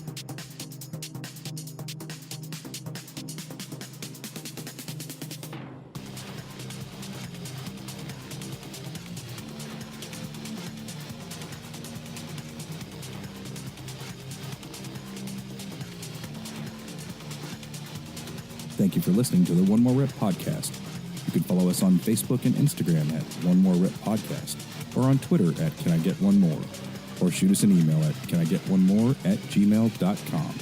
Speaker 3: Thank you for listening to the One More Rep podcast. You can follow us on Facebook and Instagram at One More Rep Podcast, or on Twitter at Can I Get One More, or shoot us an email at canigetonmore@gmail.com.